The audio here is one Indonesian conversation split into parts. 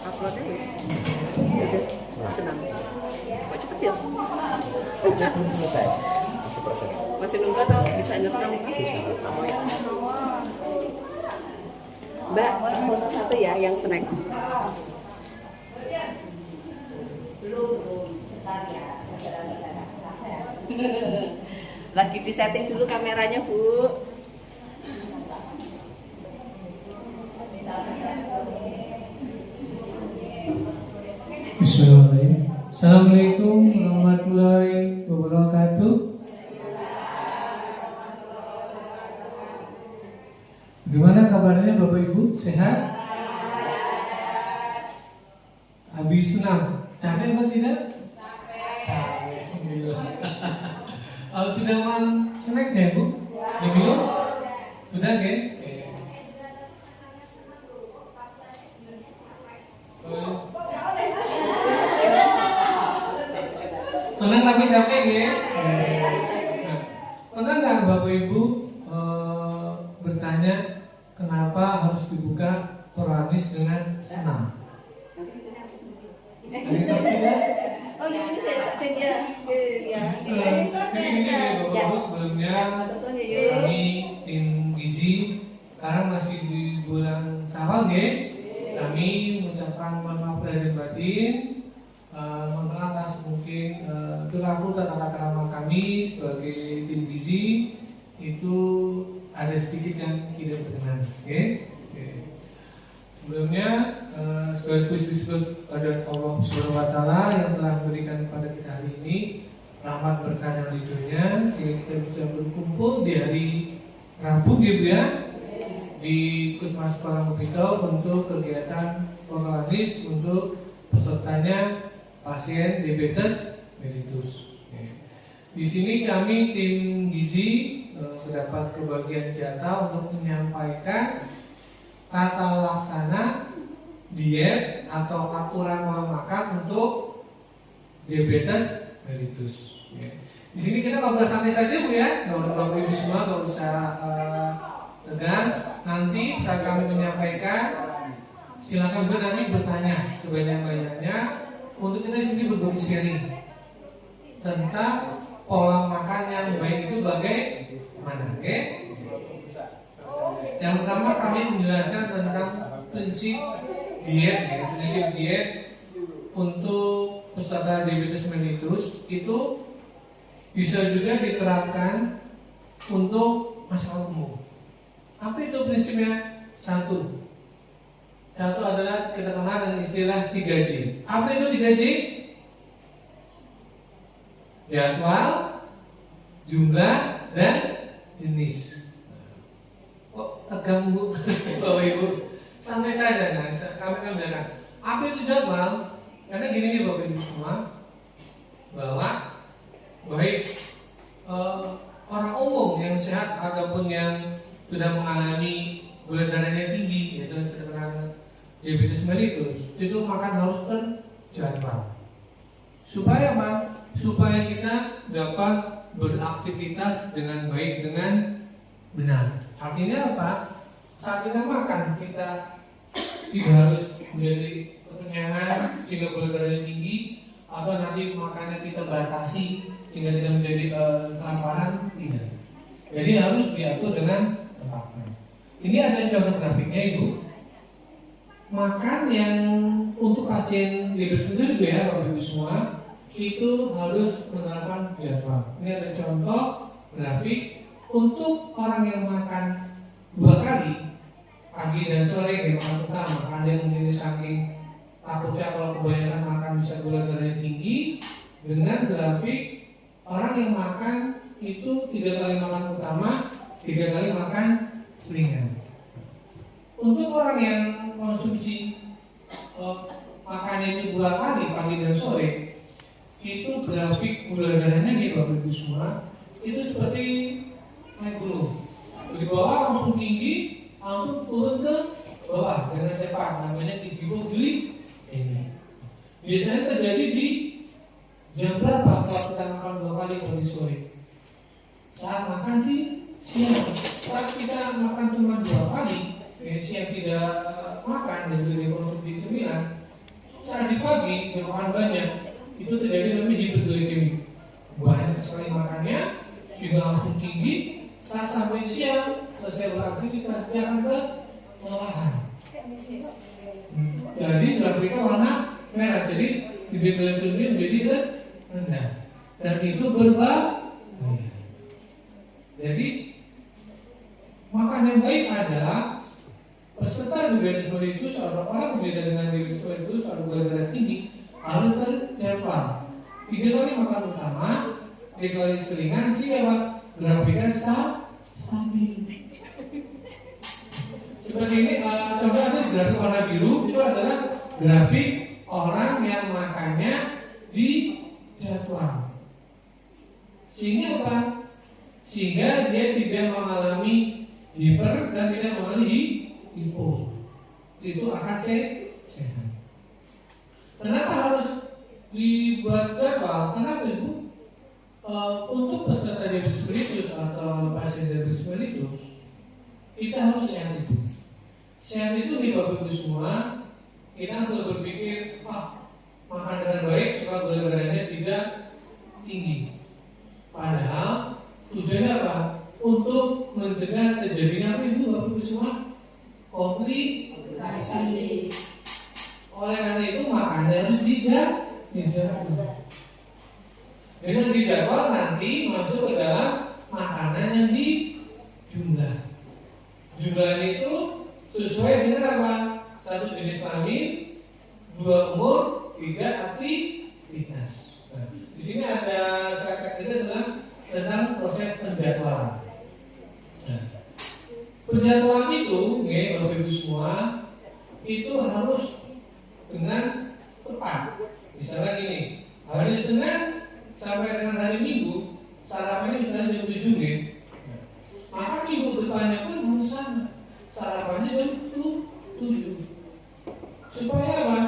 uploadnya udah senang. Kok cepet ya? Belum selesai. Masih proses. Masih nunggu atau bisa nyetrong? Bisa. Oh, ya. Mbak, foto satu ya yang snack. Lagi disetting dulu kameranya, Bu. Bismillahirrahmanirrahim. Assalamualaikum warahmatullahi wabarakatuh. Gimana kabarnya Bapak Ibu? Sehat? Habis senam? Capek apa tidak? Capek. Alhamdulillah. Sudah makan snacknya Bu? Udah minum? Udah kan? Senang tapi capek ya? Pernah nggak Bapak Ibu bertanya kenapa harus dibuka Quranis dengan senam? Ada yang tahu tidak? Oh, ini saya sampai dia. Ya. Jadi gini ya Bapak Ibu, sebelumnya kami tim gizi sekarang masih di bulan Syawal ya. Kami mengucapkan mohon maaf lahir dan batin, atas mungkin perilaku tata krama kami sebagai tim gizi itu ada sedikit yang tidak berkenan. Okay? Sebelumnya sebagai puji syukur kepada Allah Subhanahu wa taala yang telah memberikan kepada kita hari ini rahmat berkah dan ridhonya sehingga kita bisa berkumpul di hari Rabu gitu ya di Kusmas Parangpito untuk kegiatan Quranis untuk pesertanya pasien diabetes mellitus. Di sini kami tim gizi mendapat kebagian jatah untuk menyampaikan tata laksana diet atau aturan pola makan untuk diabetes mellitus. Di sini kita ngobrol santai saja Bu ya, Bapak Ibu semua nggak usah tegang. Nanti saat kami menyampaikan, silakan Bu nanti bertanya sebanyak-banyaknya untuk kita di sini berbagi sharing tentang pola makan yang baik itu bagaimana. Oke? Yang pertama kami menjelaskan tentang prinsip diet, ya. Prinsip diet untuk peserta diabetes mellitus itu bisa juga diterapkan untuk masyarakat umum. Apa itu prinsipnya? Satu adalah kita kenal dengan istilah 3J. Apa itu 3J? Jadwal, jumlah, dan jenis. Kok tegang Bu? Bapak Ibu, santai saja. Nah, kami akan bilang apa itu jadwal? Karena gini nih Bapak Ibu semua, bahwa baik orang umum yang sehat ataupun yang sudah mengalami gula darahnya tinggi, yaitu terkena diabetes mellitus, itu makan harus terjadwal. Supaya apa? Supaya kita dapat beraktivitas dengan baik, dengan benar. Artinya apa? Saat kita makan, kita tidak harus menjadi kekenyangan sehingga gula darahnya tinggi, atau nanti makannya kita batasi sehingga tidak menjadi kelaparan, tidak. Jadi harus diatur dengan tempatnya. Ini ada contoh grafiknya Ibu. Makan yang untuk pasien diabetes mellitus juga ya Bapak Ibu semua itu harus menerapkan jadwal. Ini ada contoh grafik untuk orang yang makan 2 kali pagi dan sore di makan pertama, karena dia mungkin saking takutnya kalau kebanyakan makan bisa gula darahnya tinggi, dengan grafik orang yang makan itu 3 kali makan utama, 3 kali makan selingan. Untuk orang yang konsumsi makannya itu 2 kali pagi dan sore, itu grafik gula darahnya gitu Bapak Ibu semua itu seperti naik gunung. Di bawah langsung tinggi, langsung turun ke bawah dengan cepat. Namanya hipoglikemia ini. Biasanya terjadi di jam berapa kalau kita makan 2 kali pagi sore? Saat makan sih siang. Saat kita makan cuma 2 kali, siang tidak makan dan juga dikonsumsi cemilan, tinggi makan banyak, itu terjadi namanya hiperglikemi. Banyak sekali makannya, juga langsung tinggi. Saat sampai siang, selesai beraktivitas, jangan kelelahan. Jadi grafiknya warna merah, jadi hiperglikemi menjadi rendah. Dan itu berbahaya. Jadi makan yang baik adalah peserta diabetes mellitus atau orang berada dengan diabetes mellitus atau gula darah tinggi harus terjadwal 3 kali makan utama, 3 kali selingan sehingga grafiknya stabil. Seperti ini, contoh ada grafik warna biru itu adalah grafik orang yang makannya di jadwal. Sehingga apa? Sehingga dia tidak mengalami hiper dan tidak mengalami hipo. Itu akan sehat. Kenapa harus dibuat jadwal? Kenapa Ibu? Untuk peserta diabetes mellitus atau pasien diabetes mellitus, kita harus sehat itu. Sehat itu di Bapak Ibu semua. Kita harus berpikir, makan dengan baik supaya gula darahnya tidak tinggi. Padahal tujuannya apa? Untuk mencegah terjadinya apa itu Bapak Ibu semua? Komplikasi. Oleh karena itu makannya harus dijadwal. Dengan dijadwal nanti masuk ke dalam makanan yang dijumlah. Jumlahnya itu sesuai dengan apa? 1 jenis kelamin, 2 umur, 3 aktivitas. Nah, di sini ada slide kita tentang proses penjadwalan. Nah, penjadwalan itu, Bapak Ibu semua, itu harus dengan tepat. Misalnya gini, hari Senin sampai dengan hari Minggu sarapannya misalnya jam 7 nih. Maka minggu depannya pun harus sama. Sarapannya jam 7. Supaya apa?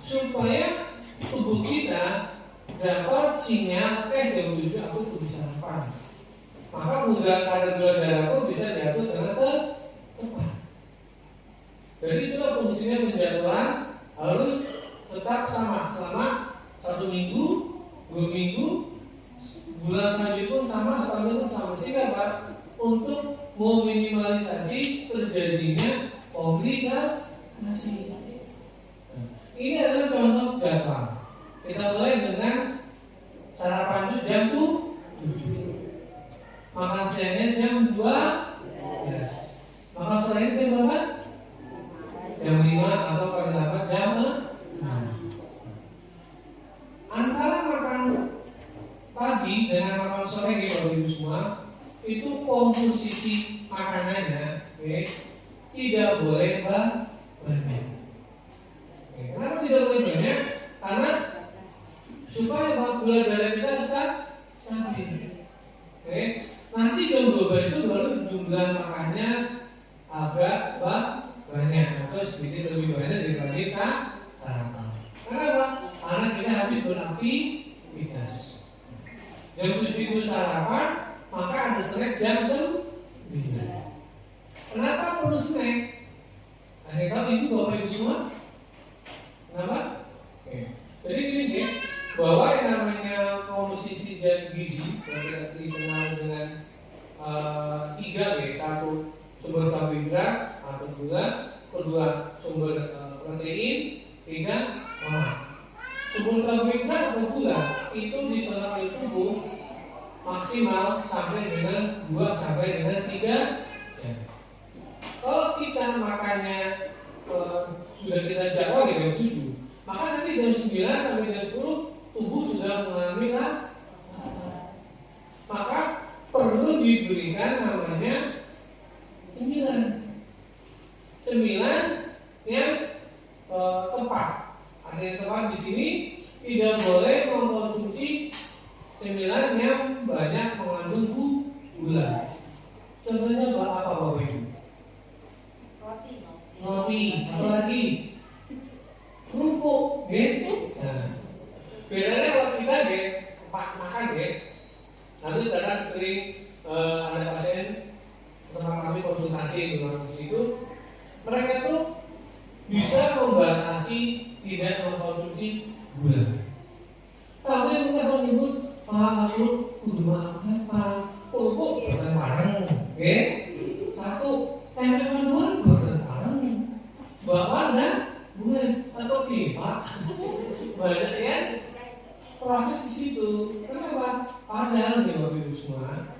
Supaya tubuh kita dapat sinyal jam 7 aku sudah sarapan. Maka kadar gula darah pun bisa diatur dengan tepat. Jadi itulah fungsinya penjadwalan harus tetap sama selama 1 minggu, 2 minggu, bulan selanjutnya pun sama, setahun pun sama. Sehingga Pak, untuk meminimalisasi terjadinya komplikasi. Ini adalah contoh jadwal. Kita mulai dengan sarapan itu jam 7, makan siangnya jam 2, makan sorenya jam berapa? Jam 5 atau paling lambat jam 6. Antara makan pagi dengan makan sore di Bapak Ibu semua, itu komposisi makanannya tidak boleh banyak. Kenapa tidak boleh banyak? Karena supaya gula darah kita stabil. Nanti jam 12 itu baru jumlah makannya agak banyak atau sedikit lebih banyak daripada sarapan. Kenapa? Karena kita habis beraktivitas. Jam 7 itu sarapan, maka ada snack jam 9. Kenapa perlu snack? Nah, kalau itu Bapak Ibu semua, kenapa? Jadi gini bahwa yang namanya komposisi zat gizi yang kita dikenal dengan 3 satu sumber karbohidrat atau gula, kedua sumber protein, 3 lemak. Sumber karbohidrat atau gula itu diserap oleh tubuh maksimal sampai dengan 2 sampai dengan 3 jam. Kalau kita makannya sudah kita jadwal di jam 7, maka nanti jam 9 sampai jam 10 tubuh sudah mengalami maka perlu diberikan namanya cemilan yang tepat. Ada yang tepat di sini, tidak boleh mengkonsumsi cemilan yang banyak mengandung gula. Contohnya apa Bapak Ibu? Roti, apa lagi? Kerupuk, Nah, biasanya kalau kita makan nanti kadang sering ada pasien tempat kami konsultasi dengan itu, mereka tuh bisa membatasi tidak mengkonsumsi gula. Tapi kita selalu nyebut Pak lu kudu makan Pak. Oh kok bukan bareng, oke? Satu, tempe mendoan bukan bareng. Bapak dan bulan atau Pak. Banyak ya proses di situ. Kenapa? Padahal nih Bapak Ibu semua,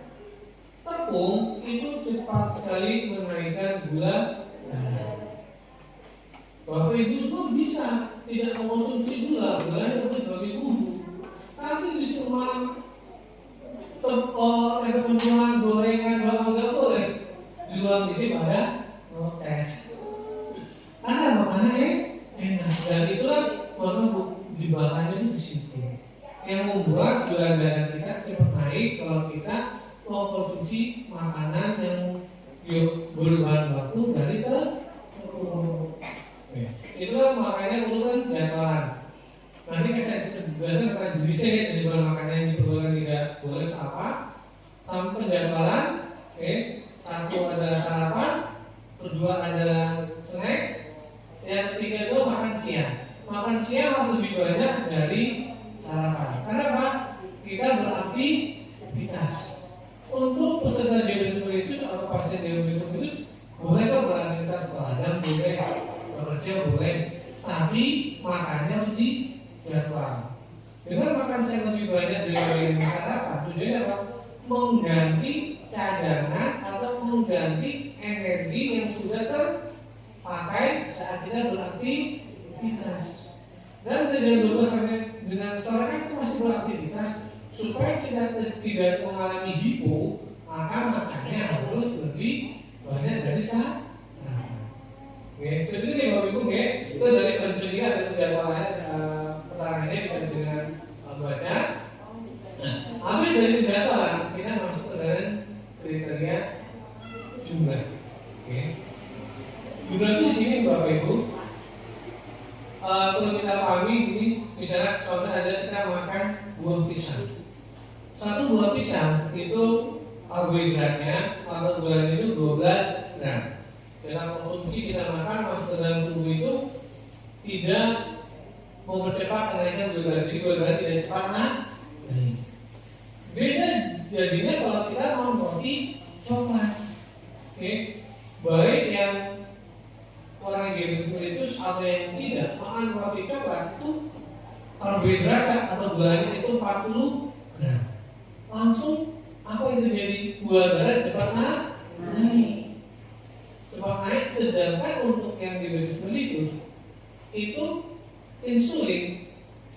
tepung itu cepat sekali menaikkan gula darah. Bapak Ibu semua bisa tidak mengonsumsi gula untuk sebagai bumbu, tapi disuruh malam tepung, teman-teman gorengan, bapak nggak boleh. Di luar gizi pada protes. Karena makanannya enak dan itulah memang jebakannya itu di situ. Yang membuat gula darah kita cepat naik kalau kita mengkonsumsi makanan yang berbahan baku dari tepung. Itulah makanya perlu jadwalan. Nanti saya jelaskan tentang jenisnya ya, jadi bahan makanan yang diperbolehkan tidak boleh apa. Tanpa penjadwalan, satu adalah sarapan, kedua adalah snack, yang ketiga itu makan siang. Makan siang harus lebih banyak dari sarapan. Karena apa? Kita beraktivitas. Untuk peserta diabetes mellitus atau pasien diabetes mellitus boleh kok beraktivitas berladang, boleh bekerja boleh, tapi makannya harus dijadwal. Dengan makan siang lebih banyak dari sarapan, tujuannya apa? Mengganti cadangan atau mengganti energi yang sudah terpakai saat kita beraktivitas. Dan dari 12 sampai dengan sore kan itu masih beraktivitas. Supaya kita tidak mengalami hipo, maka makannya harus lebih banyak dari sarapan. Seperti ini Bapak Ibu, itu dari penelitian dan penjadwalannya, keterangannya bisa dengan baca. Nah, habis dari penjadwalan kita masuk ke dalam kriteria jumlah. Jumlah itu di sini Bapak Ibu. Perlu kita pahami ini, misalnya contoh ada kita makan buah pisang. Satu buah pisang itu karbohidratnya atau gulanya itu 12 gram. Dalam konsumsi kita makan masuk ke dalam tubuh itu tidak mempercepat kenaikan gula darah, jadi gula darah tidak cepat naik. Beda jadinya kalau kita mau roti coklat. Baik yang orang yang diabetes mellitus atau yang tidak makan roti coklat itu karbohidrat atau gulanya itu 40 gram. Langsung apa yang terjadi? Gula darah cepat naik. Cepat naik, sedangkan untuk yang diabetes mellitus itu insulin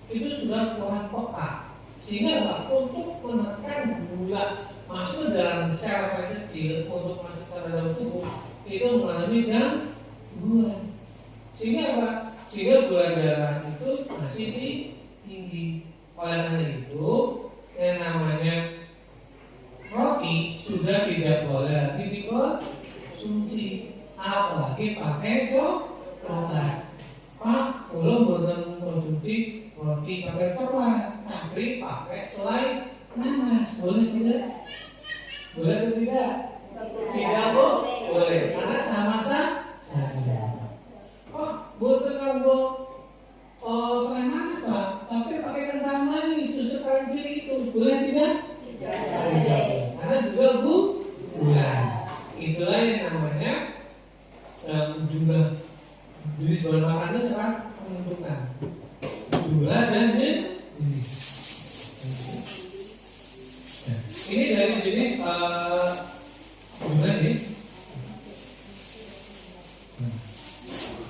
itu sudah kurang peka, sehingga untuk menekan gula masuk ke dalam sel yang kecil untuk masuk ke dalam tubuh itu mengalami gangguan, sehingga apa? Sehingga gula darah itu masih tinggi. Oleh karena itu yang namanya roti sudah tidak boleh lagi dikonsumsi, apalagi pakai coklat. Pak, belum bukan konsumsi roti pakai coklat, tapi pakai selai nanas, boleh tidak? Boleh atau tidak? Tidak boleh, karena sama saja. Pak, bukan kalau selai nanas Pak, tapi pakai kental manis, susu karantina itu, boleh tidak? Tidak. Karena juga gula. Itulah yang namanya jumlah jenis bahan makanan sangat menentukan jumlah dan jenis. Ini dari jenis jumlah ini.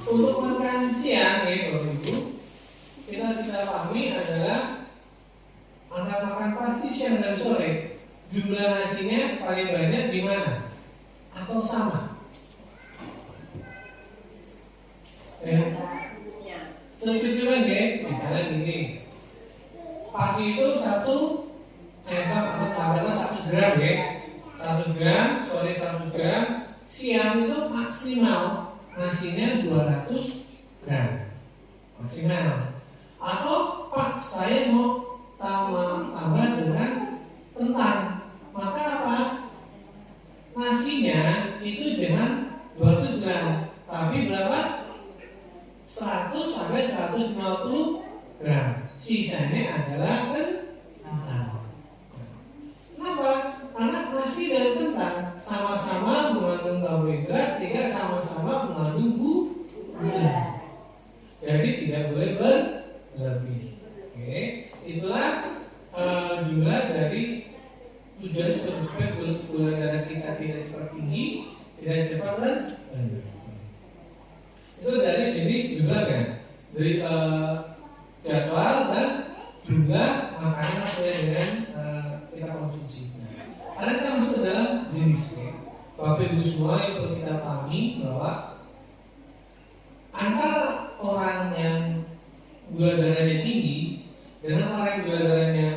Untuk makan siang ya Bapak Ibu, kita pahami adalah antara makan pagi, siang dan sore jumlah nasinya paling banyak di mana? Atau sama? Sejujuran ya, misalnya gini, pagi itu satu sendok atau taruhlah 100 gram ya, 100 gram, sore 100 gram, siang itu maksimal nasinya 200 gram maksimal. Atau Pak, saya mau tambah dengan kentang, maka apa? Nasinya itu jangan 200 gram, tapi berapa? 100 sampai 150 gram. Sisanya adalah kentang. Kenapa? Karena nasi dan kentang sama-sama mengandung karbohidrat, sehingga sama-sama mengandung gula. Jadi tidak boleh berlebih. Oke, itulah jumlah dari tujuan supaya gula darah kita tidak cepat tinggi, tidak cepat rendah. Itu dari jenis jumlah kan, dari jadwal dan jumlah makanan sesuai dengan kita konsumsi. Karena kita masuk dalam jenisnya, Bapak Ibu semua yang perlu kita pahami bahwa antara orang yang gula darahnya tinggi dengan orang yang gula darahnya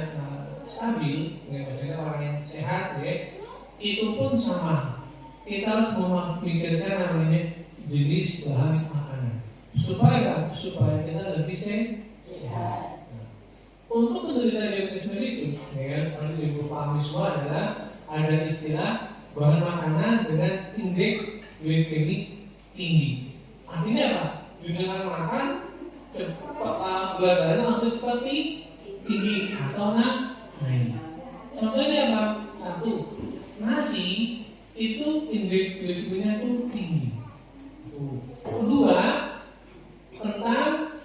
stabil, ya, maksudnya orang yang sehat, ya, itu pun sama. Kita harus memikirkan namanya jenis bahan makanan supaya kita lebih sehat. Untuk penderita diabetes mellitus, ya, harus Ibu pahami semua adalah ada istilah bahan makanan dengan indeks glikemik tinggi. Artinya apa? Dengan makan gula darah langsung cepat tinggi atau naik. Contohnya apa? Satu, nasi itu indeks glikemiknya itu tinggi. Kedua, kentang,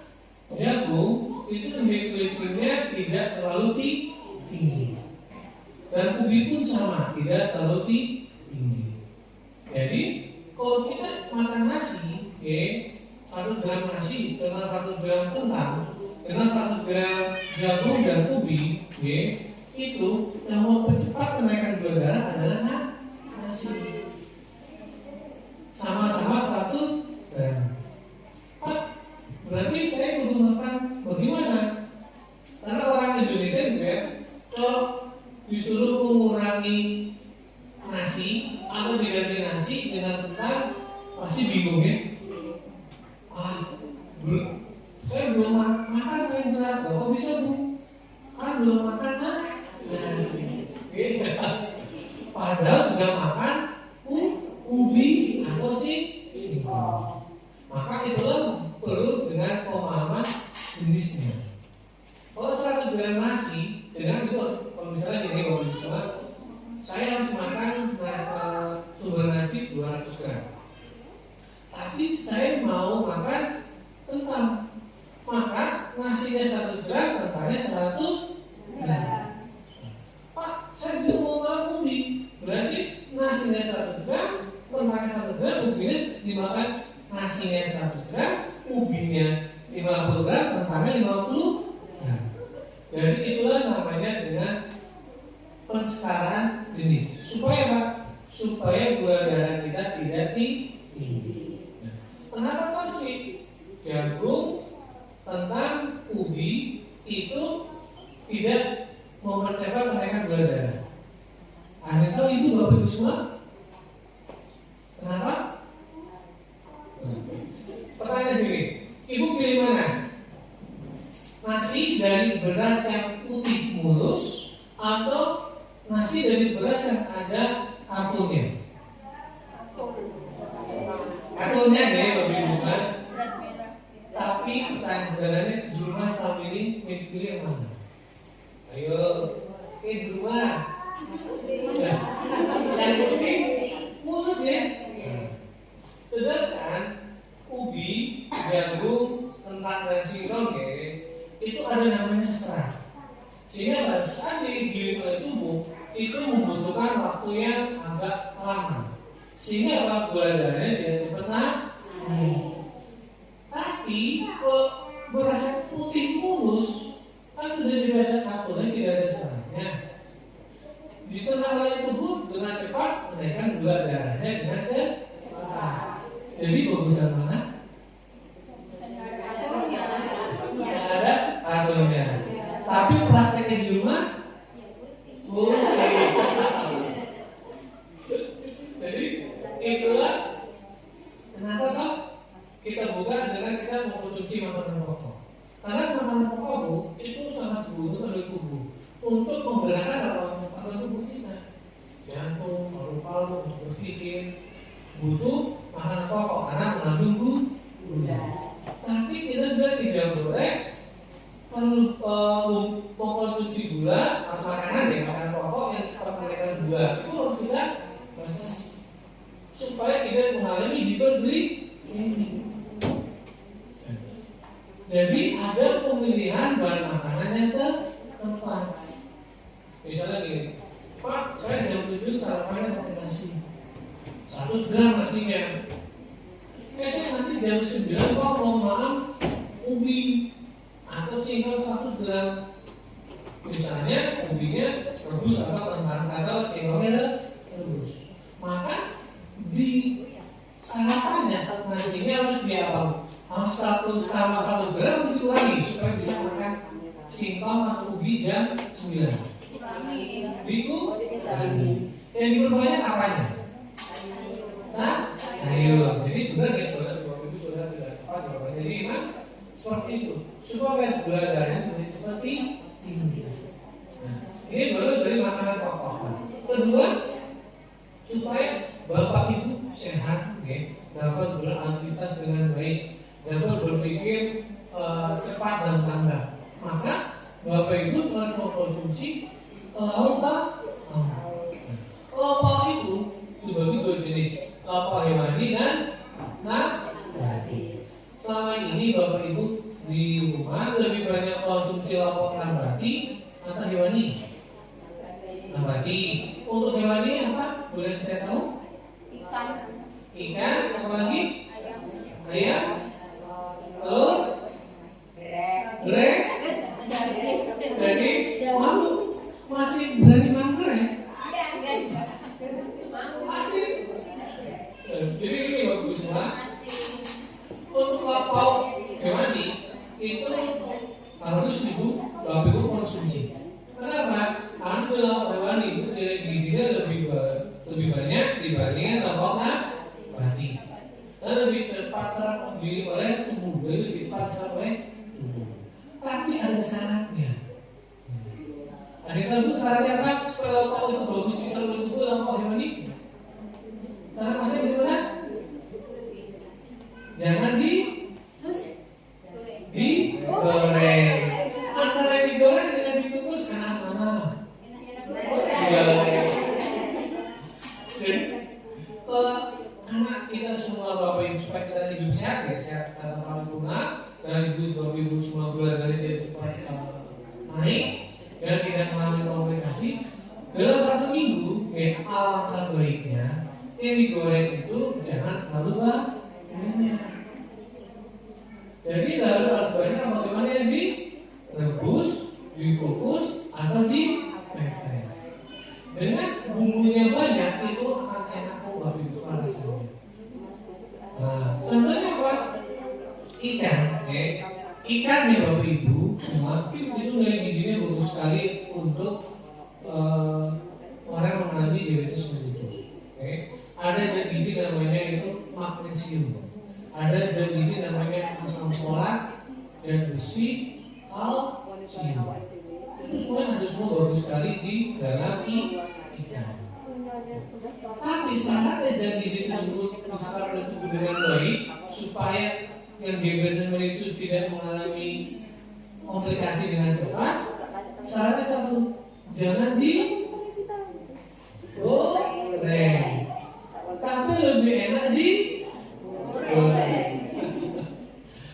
jagung itu indeks glikemiknya tidak terlalu tinggi. Dan ubi pun sama, tidak terlalu tinggi. Jadi kalau kita makan nasi, 1 gram nasi dengan 100 gram kentang dengan 100 gram jagung dan ubi, itu yang mempercepat kenaikan gula darah adalah nasi. Sama-sama 100 gram. Pak, berarti saya kudu makan bagaimana? Karena orang Indonesia juga kalau disuruh mengurangi nasi atau diganti nasi dengan kentang pasti bingung ya. Saya belum makan yang berat, kok bisa Bu? Kan belum makan nasi. Padahal sudah makan ubi atau singkong. Maka itulah perlu dengan pemahaman jenisnya. Kalau 100 gram nasi dengan itu, kalau misalnya gini, saya harus makan sumber nasi 200 gram. Tapi saya mau makan kentang, maka nasinya 100 gram, kentangnya 100 gram. Pak, saya juga mau makan ubi, berarti nasinya 100 gram, kentangnya 100 gram, ubinya dimakan nasinya 100 gram, ubinya 50 gram, kentangnya 50 gram. Jadi itulah namanya dengan pensetaraan jenis. Supaya apa? Supaya gula darah kita tidak tinggi. Kenapa nasi, jagung, kentang, ubi itu tidak mempercepat kenaikan gula darah? Anda tahu Ibu Bapak Ibu semua? Kenapa? Pertanyaan gini, Ibu pilih mana? Nasi dari beras yang putih mulus atau nasi dari beras yang ada kalkulnya? Kalkulnya deh Bapak Ibu kan? Tapi pertanyaan sederhananya, di rumah selama ini pilih yang mana? Ayo, di rumah. Yang putih mulus ya. Sedangkan ubi, jagung, kentang dan singkong itu ada namanya serat. Sehingga pada saat digiling oleh tubuh itu membutuhkan waktu yang agak lama. Sehingga gula darahnya tidak cepat naik. Tapi kalau beras putih mulus kan sudah tidak ada kalkulnya, tidak ada seratnya. Diserap oleh tubuh dengan cepat menaikkan gula darahnya dengan cepat. Jadi bagusan mana? Yang ada kalkulnya. Tapi prakteknya di rumah putih. Jadi itulah kenapa kok kita buka dengan kita mengkonsumsi makanan pokok. Karena makanan pokok Bu, itu sangat berguna bagi tubuh untuk menggerakkan organ tubuh kita. Jantung, paru-paru, berpikir butuh makanan pokok karena mengandung gula. Tapi kita juga tidak boleh mengkonsumsi gula atau makanan pokok yang cepat menaikkan gula itu harus kita supaya tidak mengalami hyperglikemia. Jadi ada pemilihan bahan makanan yang tepat. Misalnya gini, Pak, saya jam 7 sarapannya pakai nasi 100 gram nasinya. Saya nanti jam 9 kok mau makan ubi atau singkong 100 gram. Misalnya ubinya rebus atau singkongnya rebus. Maka di sarapannya nasinya harus diapa? Harus 1 gram dikurangi supaya bisa makan singkong atau ubi jam 9. Yang diperbanyak apanya? Sayur. Jadi benar ya saudara, waktu itu saudara tidak tepat jawabannya. Jadi memang seperti itu. Supaya gula darahnya menjadi seperti tinggi. Nah, ini baru dari makanan pokok. Kedua, supaya bapak ibu sehat, dapat beraktivitas dengan baik, dapat berpikir cepat dan tanggap. Maka bapak ibu harus mengkonsumsi lauk pauk itu dibagi 2 jenis, lauk pauk hewani dan nabati. Selama ini bapak ibu di rumah lebih banyak konsumsi lauk pauk nabati atau hewani? Nabati. Untuk hewani apa? Boleh saya tahu? Ikan, apa lagi? Ayam, telur, grek, jadi malu masih berani mangker ya? Masih. Jadi ini bagus semua. Untuk lauk pauk hewani itu harus bapak ibu konsumsi. Kenapa? Karena lauk hewani itu nilai gizinya lebih banyak dibandingkan lauk nabati. Dan lebih cepat serap oleh tubuh, lebih cepat serap oleh tubuh. Tapi ada syaratnya. Ada yang tahu syaratnya apa? Supaya lauk pauk itu bagus diserap oleh tubuh, lauk pauk hewani. Syarat masih bagaimana? Jangan digoreng. Antara digoreng dengan dikukus kanan mana? Digoreng. Jadi karena kita semua bapak ibu supaya kita hidup sehat sehat paripurna dan bapak ibu semua gula darah tidak cepat naik dan tidak mengalami komplikasi dalam 1 minggu. Alangkah baiknya yang digoreng itu jangan terlalu banyak. Jadi harus banyak bagaimana yang direbus, dikukus atau dipepes. Dengan bumbunya banyak itu akan enak bapak ibu rasanya. Nah, contohnya apa? Ikan, ikan ya bapak ibu semua itu nilai gizinya bagus sekali untuk orang yang mengalami diabetes mellitus. Ada zat gizi namanya itu magnesium. Ada zat gizi namanya asam folat, zat besi, kalsium. Itu semua harus bagus sekali di dalam ikan. Tapi syaratnya zat gizi tersebut diserap oleh tubuh dengan baik supaya yang diabetes mellitus tidak mengalami komplikasi dengan cepat. Syaratnya satu, jangan digoreng. Tapi lebih enak digoreng.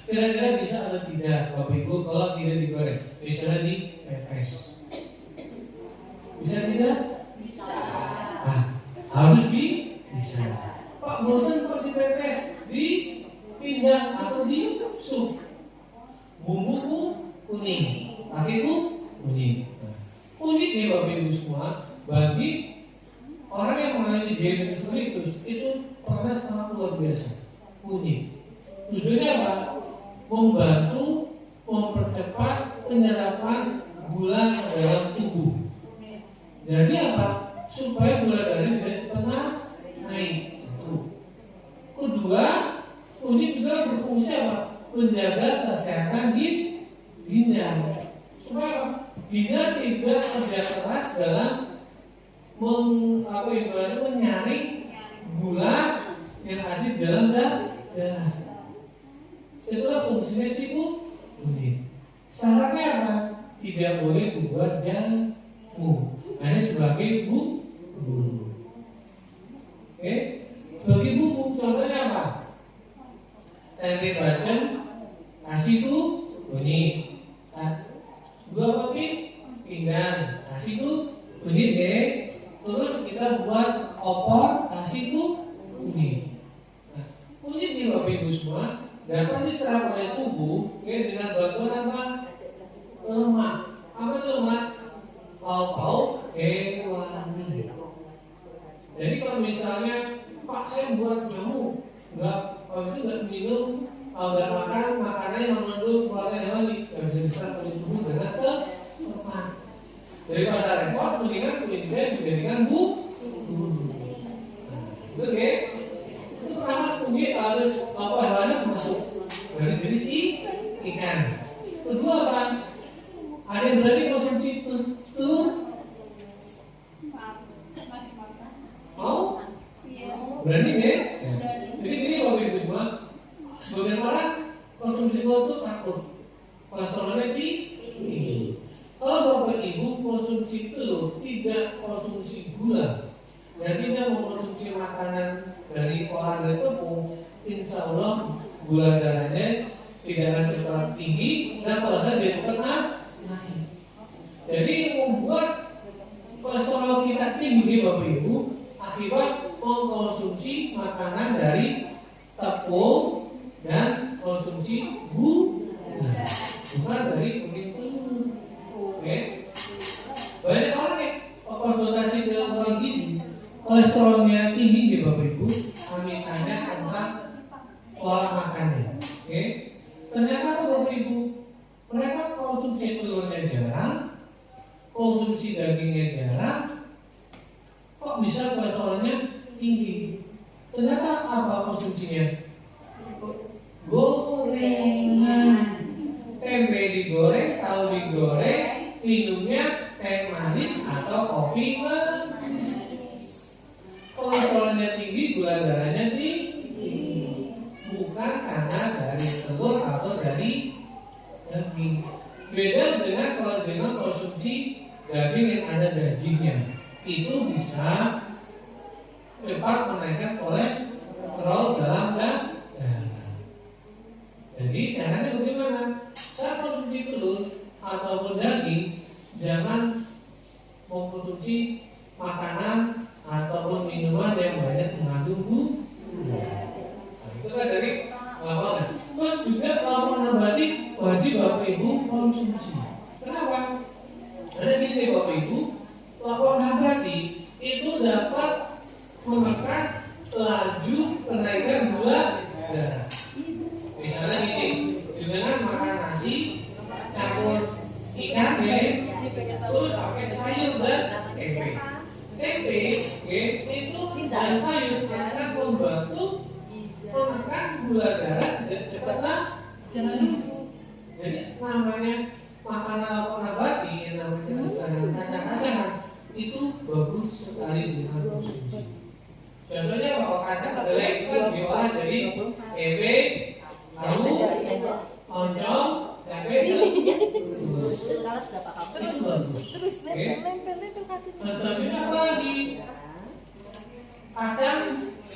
Kira-kira bisa atau tidak bapak ibu kalau tidak digoreng? Misalnya dipepes. Bisa tidak? Bisa. Nah, harus bisa. Pak bosan kok dipepes? Dipindang atau di sup. Bumbu kuning, pakai kuning. Uniknya bapak ibu semua, bagi orang yang mengalami diabetes mellitus itu proses sangat luar biasa. Unik. Tujuannya apa? Membantu mempercepat penyerapan gula ke dalam tubuh. Jadi apa? Supaya gula darahnya tidak cepat naik. Kedua, unik juga berfungsi apa? Menjaga kesehatan ginjal. Supaya ginjal tidak kerja keras dalam menyaring gula yang ada di dalam darah. Itulah fungsinya si unik. Syaratnya apa? tidak boleh dibuat jamu, hanya sebagai bumbu. Oke, sebagai bumbu. Contohnya apa? Tempe bacem kasih tuh kunyit, gula kopi pinggang kasih tuh kunyit deh. Terus kita buat opor kasih tuh kunyit. Nah, kunyit nih Bapak Ibu semua dapat diserap oleh tubuh dengan bantuan apa? Lemak. Apa itu lemak? Lauk-lauk hewani. Jadi kalau misalnya Pak saya buat jamu, kalau itu nggak minum, nggak makan makanan yang mengandung protein hewani, nggak bisa diserap oleh tubuh dengan lemak. Daripada repot, mendingan kunyitnya dijadikan bumbu. Oke, itu pertama kunyit harus hewani masuk dari jenis ikan. Kedua apa? Ada yang berani konsumsi telur? Mau? Berani deh. Jadi ini Bapak Ibu semua, sebagian orang konsumsi telur itu takut kolesterolnya tinggi. Kalau Bapak Ibu konsumsi telur, tidak konsumsi gula dan tidak mengkonsumsi makanan dari olahan dari tepung, insya Allah gula darahnya tidak akan cepat tinggi dan kolesterol dia cepat naik. Jadi membuat kolesterol kita tinggi Bapak Ibu akibat mengkonsumsi makanan dari tepung dan konsumsi gula, bukan dari kuning telur. Oke. Banyak orang yang konsultasi ke orang gizi, kolesterolnya tinggi di Bapak Ibu, kami tanya tentang pola makannya. Oke. Ternyata Bapak Ibu, mereka konsumsi telurnya jarang, konsumsi dagingnya jarang, kok bisa kolesterolnya tinggi? Ternyata apa konsumsinya? Gorengan, tempe digoreng, tahu digoreng, minumnya teh manis atau kopi manis. Kolesterolnya tinggi, gula darahnya tinggi, bukan karena dari telur atau dari daging. Beda dengan kalau dengan konsumsi daging yang ada dagingnya, itu bisa cepat menaikkan kolesterol dalam darah. Jadi caranya bagaimana? Saat konsumsi telur ataupun daging, jangan mengkonsumsi makanan ataupun minuman yang banyak mengandung gula. Itu kan dari lapangan. Terus juga lapangan nabati wajib Bapak Ibu konsumsi. Kenapa? Karena gini Bapak Ibu, lapangan nabati itu dapat menekan laju kenaikan gula darah. Misalnya gini, dengan makan nasi campur ikan terus pakai sayur dan tempe. Tempe itu dan sayur akan membantu menekan gula darah dan cepat naik. Jadi namanya makanan lauk nabati yang namanya kacang-kacangan itu bagus sekali dengan konsumsi. Contohnya kalau kacang kedelai itu kan diolah jadi tempe, tahu, oncom, tempe itu bagus. Contohnya apa lagi? Kacang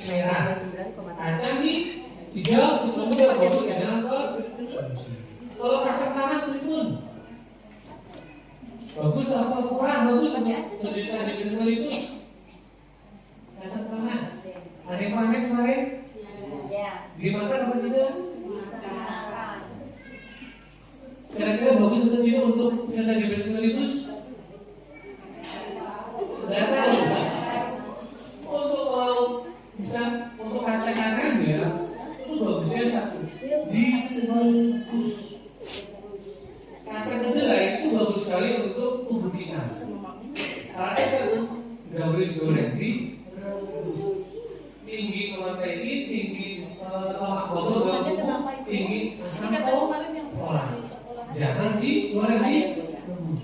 merah, kacang hijau itu juga bagus dengan konsumsi. Kalau kacang tanah pun bagus apa kurang bagus pendidikan di Bismillah itu kacang tanah. Ada yang panen kemarin? Dimakan apa tidak? Kira-kira bagus atau tidak untuk peserta di Bismillah itu? Tidak tahu. Bisa untuk kacang-kacangan ya itu bagusnya satu dibungkus. Kacang kedelai itu bagus sekali untuk tubuh kita. Salah satu nggak boleh digoreng, direbus. Tinggi protein, tinggi lemak bobot dalam tubuh, tinggi asam folat. Jangan digoreng, direbus.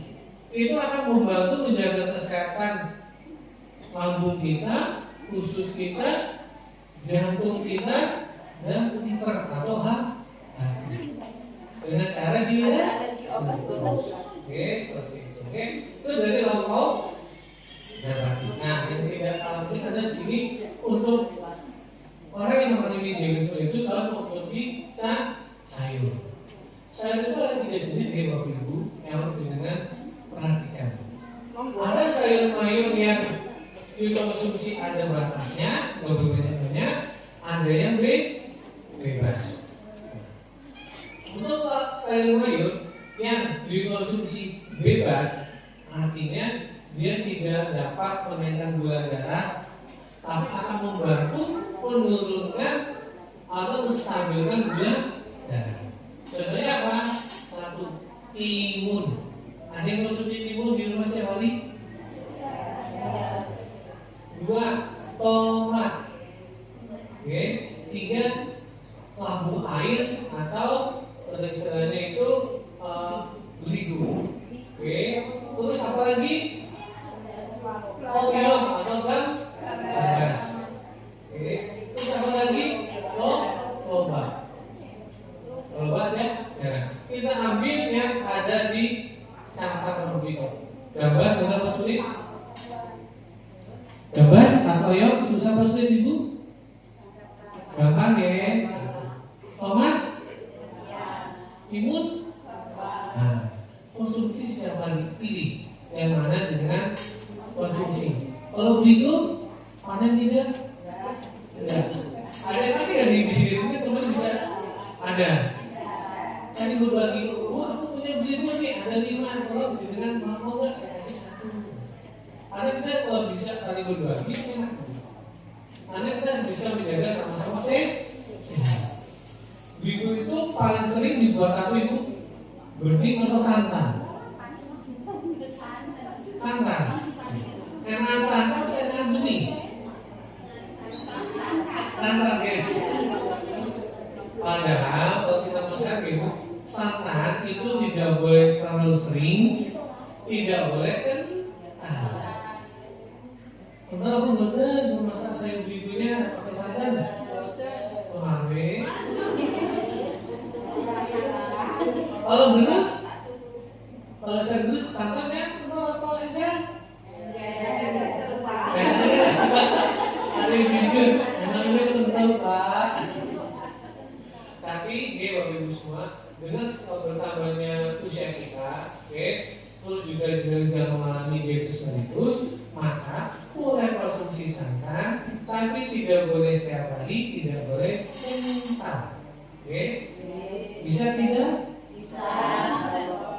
Itu akan membantu menjaga kesehatan lambung kita, usus kita, jantung kita, dan liver atau hati. Dengan cara dia Oke, seperti itu. Oke, itu dari lauk nabati. Nah, yang tidak kalah penting ada di sini untuk orang yang mengalami diabetes itu harus mengkonsumsi sayur. Sayur itu ada 3 jenis ya Bapak Ibu yang harus dengan perhatikan. Ada sayur mayur yang dikonsumsi ada batasnya, banyak, ada yang bebas. Untuk sayur mayur yang dikonsumsi bebas, artinya dia tidak dapat menaikkan gula darah, tapi akan membantu menurunkan atau menstabilkan gula darah. Contohnya apa? 1. Timun. Ada yang konsumsi timun di rumah setiap hari? 2. Tomat. Oke. 3. Labu air atau istilahnya itu beligo. Oke. Terus apa lagi? Okeong atau gambas. Oke. Terus apa lagi? Loba aja. Ya. Kita ambil yang ada di catatan Robiko. Gambas benar apa sulit? Gambas atau okeong susah apa sulit Ibu? Gampang ya. Tomat? Timun? Nah, konsumsi setiap hari pilih yang mana dengan konsumsi. Kalau beligo panen tidak? Tidak. Ada yang pakai nggak di sini? Mungkin teman bisa ada. Saya berbagi. Aku punya beligo nih. Ada 5. Kalau dengan mau nggak saya kasih 1. Karena kita kalau bisa saling berbagi enak. Karena kita bisa menjaga sama-sama sehat. Beligo itu paling sering dibuat apa Ibu? Bening atau santan? Santan. Karena santan bisa dengan bening. Santan ya. Padahal kalau kita masak Ibu, santan itu tidak boleh terlalu sering, tidak boleh kental. Kenapa bener memasak sayur beligonya pakai santan? Pahami? Kalau gerus, kalau saya gerus santannya kental atau enggak? Ada yang jujur, emangnya kental Pak. Tapi dia Bapak Ibu semua, dengan bertambahnya usia kita, terus juga mengalami diabetes mellitus, maka boleh konsumsi santan, tapi tidak boleh setiap hari, tidak boleh kental. Bisa tidak? Bisa.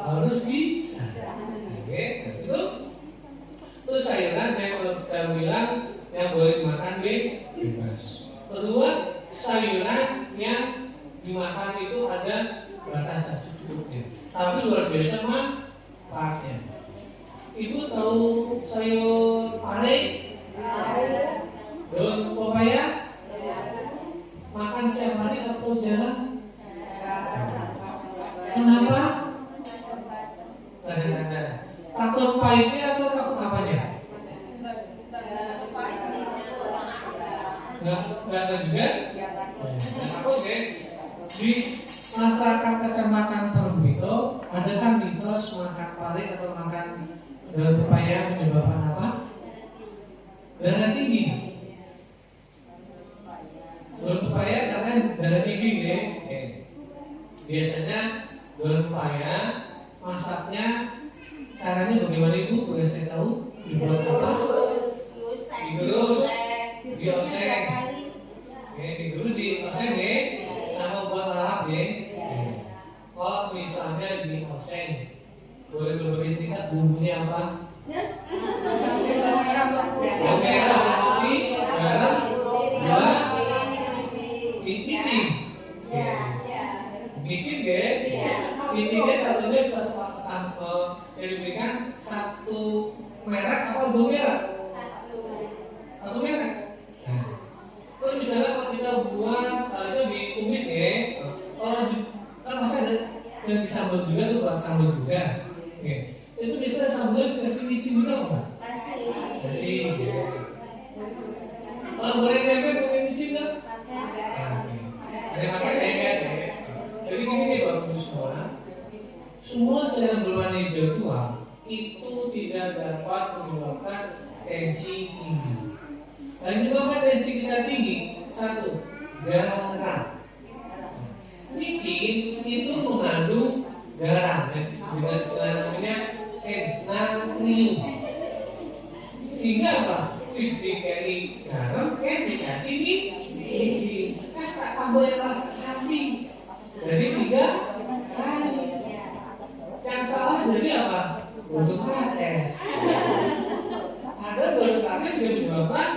Harus bisa. Itu. Terus sayuran yang kita bilang yang boleh dimakan bebas. Kedua, sayuran yang dimakan itu ada batasan secukupnya. Tapi luar biasa manfaatnya. Ibu tahu sayur pare? Daun pepaya? Makan setiap hari atau jarang? Kenapa? Kadang-kadang takut pahitnya atau takut apanya? Enggak ada juga? Takut ya? Di masyarakat Kecamatan Perumbito adakah mitos makan pare atau makan daun pepaya menyebabkan apa? Darah tinggi. Daun pepaya karena darah tinggi ya. Biasanya daun pepaya masaknya caranya bagaimana Ibu? Boleh saya tahu? Dibuat apa? Digerus, dioseng. Digerus, dioseng ya. Sama buat lalap ya. Kalau misalnya dioseng, boleh berbagi tingkat bumbunya apa? Merah, putih, garam, gula, micin. Micin ya? Micinnya satunya yang diberikan 1 merek apa 2 merek? 1 merek. Kalau misalnya kalau kita buat itu ditumis ya, kalau kan masa ada yang disambal juga tuh buat sambal juga. Itu biasanya sambalnya dikasih micin juga apa? Kasih. Kalau goreng tempe pakai micin nggak? Ada pakai ya. Jadi gini nih Bapak Ibu semua, semua sel berwarna hijau tua itu tidak dapat menyebabkan tensi tinggi. Dan menyebabkan tensi kita tinggi, satu, garam. Micin itu mengandung garam, dengan istilah namanya natrium. Sehingga apa? Terus dikali garam, dikasih micin. Tak tambah rasa sapi. Jadi 3 kali. Yang salah jadi apa? Untuk prates. Ada baru prates juga menyebabkan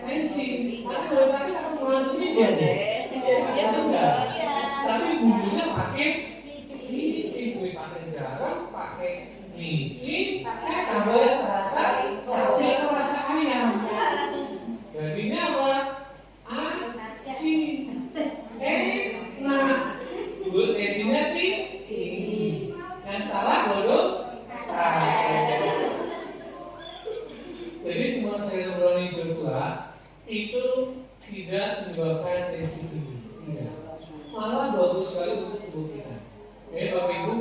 tensi. Ada baru prates akan mengandung micin. Ya sudah. Tapi bumbunya pakai micin, pakai garam, pakai micin, tambah rasa sapi atau rasa ayam. Jadinya apa? Asin, enak, tensinya tinggi. Yang salah bodoh. Jadi semua sayur berwarna hijau tua itu tidak menyebabkan tensi tinggi. Tidak. Malah bagus sekali untuk tubuh kita. Bapak Ibu,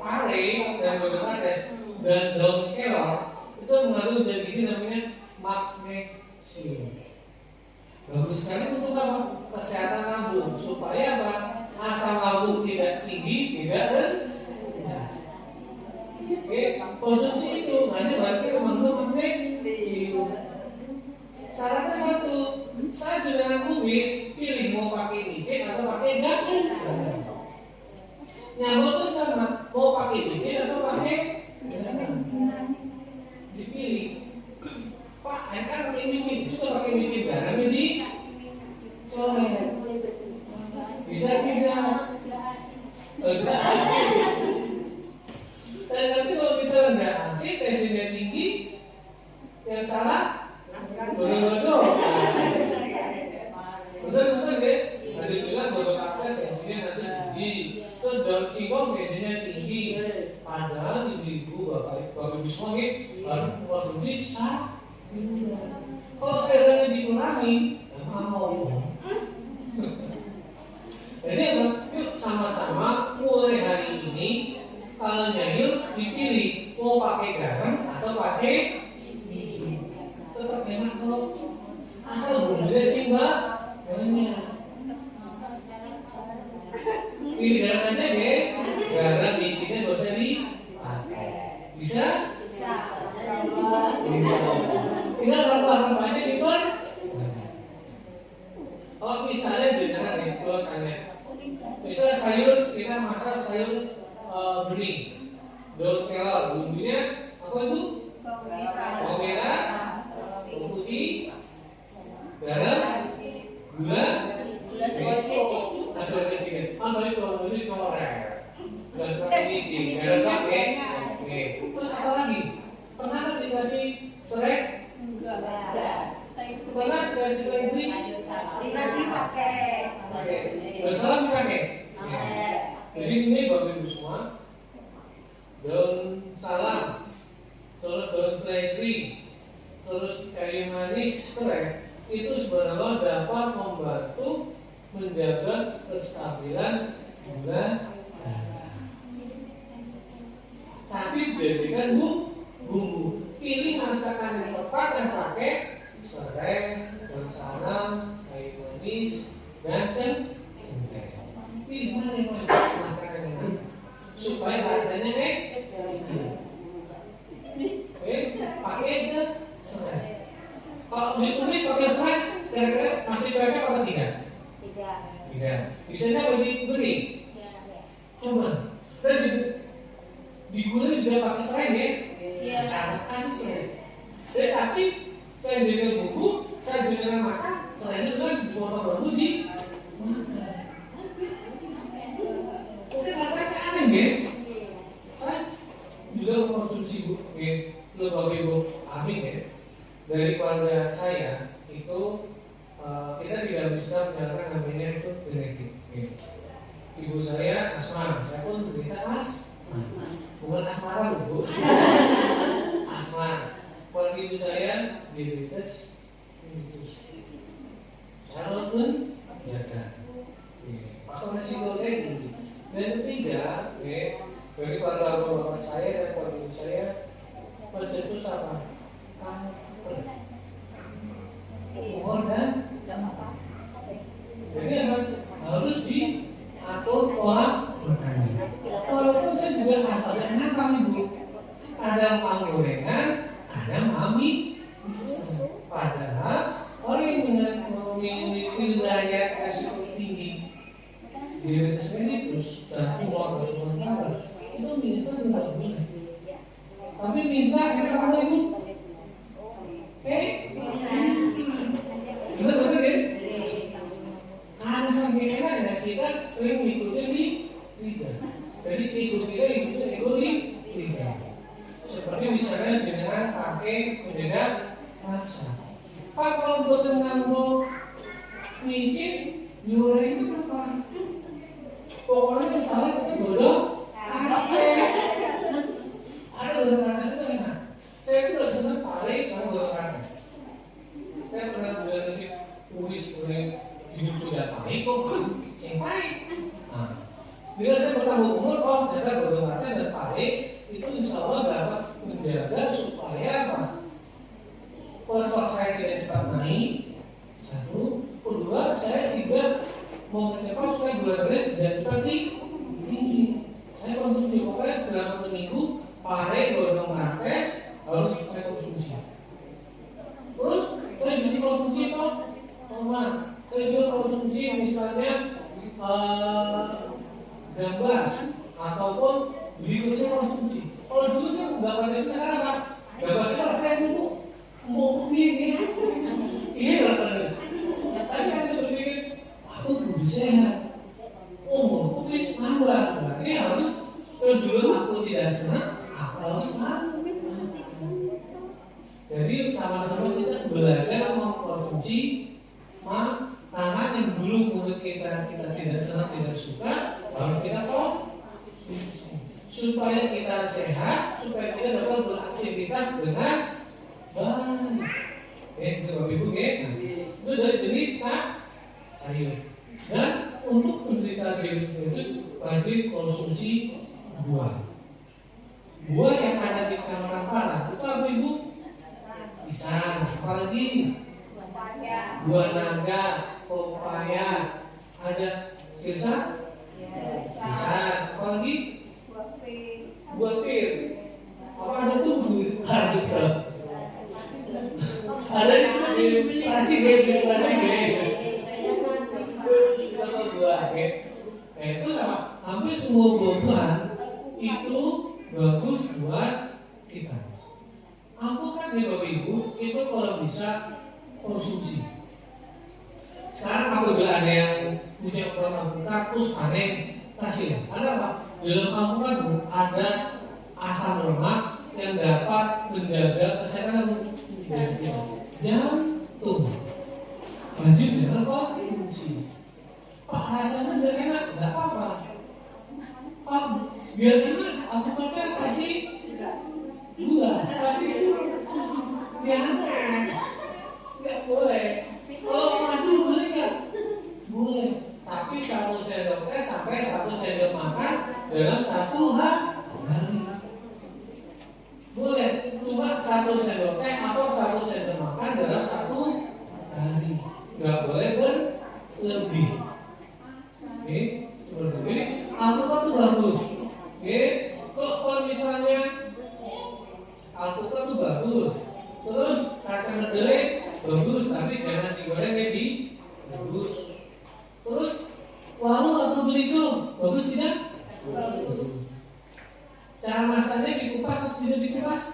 pare dan bodoh prates dan daun kelor itu mengandung zat gizi namanya magnesium. Bagus sekali untuk apa? Kesehatan lambung, supaya apa? Asam lambung tidak tinggi, tidak rendah. Oke, konsumsi itu hanya berarti mengandung magnesium. Syaratnya satu, saya dengan kumis pilih mau pakai micin atau pakai garam. Nyambut pun sama, mau pakai micin atau pakai garam. Dipilih. Pak, kan pakai micin, sudah pakai micin garam ini coret. Bisa tidak? Tapi kalau bisa rendah asin, tensinya tinggi, yang salah bodoh-bodoh. Betul-betul ya. Tadi bilang bodoh prates tensinya nanti tinggi. Terus daun singkong tensinya tinggi. Padahal ibu-ibu, bapak-ibu semua ini harus konsumsi sayuran. Kalau sayurannya dikurangi, mau. Jadi apa? Yuk sama-sama mulai hari ini kalau nyayur dipilih mau pakai garam atau pakai micin. Tetap enak kok. Asal bumbunya sih mbak banyak. Pilih garam aja deh. Garam micinnya nggak usah dipakai. Bisa? Bisa. Tinggal rempah-rempahnya dibuat. Oh misalnya beneran nih, kalau tanya. Misalnya sayur kita masak sayur bening, daun kelor, bumbunya apa itu? Bawang merah, bawang putih, garam, gula, asam sedikit. Apa itu? Ini coret. Gak seperti micin, garam pakai. Oke. Terus apa lagi? Pernah nggak dikasih serai? Enggak. Pernah dikasih seledri? Pernah dipakai. Gak salah dipakai. Jadi ini bapak ibu semua, daun salam, terus daun seledri, terus kayu manis serai itu sebenarnya dapat membantu menjaga kestabilan gula darah. Tapi jadikan bumbu, pilih masakan yang tepat yang pakai serai, daun salam, kayu manis, dan centeng. Pilih mana yang masakan yang enak supaya rasanya pakai serai. Kalau ditumis pakai serai, kira-kira masih cocok atau tidak? Tidak. Bisa bagi bening. Coba. Dan di gula juga pakai serai ya? Kasih serai. Tapi saya dengan bumbu, saya dengan makan, serainya juga dipotong bumbu di makan. Mungkin rasanya aneh ya? Saya juga mengkonsumsi bapak ibu amin ya. Dari keluarga saya itu kita tidak bisa menyalahkan namanya itu genetik. Ibu saya asma, saya pun menderita asma. Bukan asmara loh bu. Asma. Kalau ibu saya diabetes, saya pun jaga. Faktor resiko saya tinggi. Dan ketiga, Jadi pada bapak saya dan pada ibu saya pencetus apa? Kanker. Umur dan jadi harus diatur pola makannya. Walaupun saya juga asal kenapa ibu? Ada panggorengan, ada mami. Padahal orang yang memiliki riwayat resiko tinggi diabetes mellitus dan tumor sementara itu minta tidak boleh. Tapi minta kita apa ibu? Benar ya? Karena sampai ya kita sering ikutin di lidah. Jadi ikut kita ikut di lidah. Seperti misalnya dengan pakai menjaga rasa. Pak kalau buat nganggo micin, diorang itu apa? Pokoknya yang salah kita bodoh. Ada bodoh atas itu enak. Saya itu udah senang tarik sama bodoh atas. Saya pernah belajar nanti tulis hidup sudah pahit kok, yang pahit. Nah, bila saya bertambah umur, oh ternyata bodoh atas dan pahit itu insya Allah dapat menjaga supaya apa? Kolesterol saya tidak cepat naik. Satu, kedua saya tidak mau mencepat supaya gula darah tidak cepat tinggi. Saya konsumsi pokoknya dalam 1 minggu, pare godong ates harus saya konsumsi. Terus saya juga konsumsi kok, saya juga konsumsi misalnya gambar ataupun beli saya konsumsi. Kalau dulu saya nggak pada sekarang apa? Gambar saya dulu mau begini, ini rasanya. Tapi kan saya berpikir, aku kudu sehat, umurku bisa nambah. Berarti harus dulu aku tidak senang, aku harus makan. Jadi sama-sama kita belajar mengkonsumsi makanan yang dulu menurut kita tidak senang, tidak suka, lalu kita konsumsi supaya kita sehat, supaya kita dapat beraktivitas dengan baik. Itu Bapak Ibu itu dari jenis sayur. Dan untuk penderita diabetes mellitus wajib konsumsi buah. Buah yang ada di Kecamatan Parang itu apa Ibu? Pisang, apalagi buah naga, pepaya, ada sirsa, pisang, apalagi buah pir. Apa ada tuh ada di plastik itu hampir semua buah-buahan itu bagus buat kita. Alpukat nih Bapak Ibu itu kalau bisa konsumsi. Sekarang apabila ada yang punya ukuran alpukat terus aneh kasih. Ada apa? Di dalam alpukat ada asam lemak yang dapat menjaga kesehatan jantung. Wajib dengan konsumsi. Pak rasanya nggak enak, nggak apa-apa. Pak biar enak, alpukatnya kasih gula, kasih susu. Jangan, nggak boleh. Kalau madu boleh nggak? Boleh. Tapi 1 sendok teh sampai 1 sendok makan dalam 1 hari. Boleh, cuma 1 sendok teh atau 1 sendok makan dalam 1 hari. Nggak boleh berlebih. Oke, seperti ini. Alpukat itu bagus. Oke, kalau misalnya alpukat itu bagus, terus kacang kedelai bagus, tapi jangan digorengnya direbus. Terus waru atau belitung bagus tidak? Bagus. Cara masaknya dikupas atau tidak dikupas?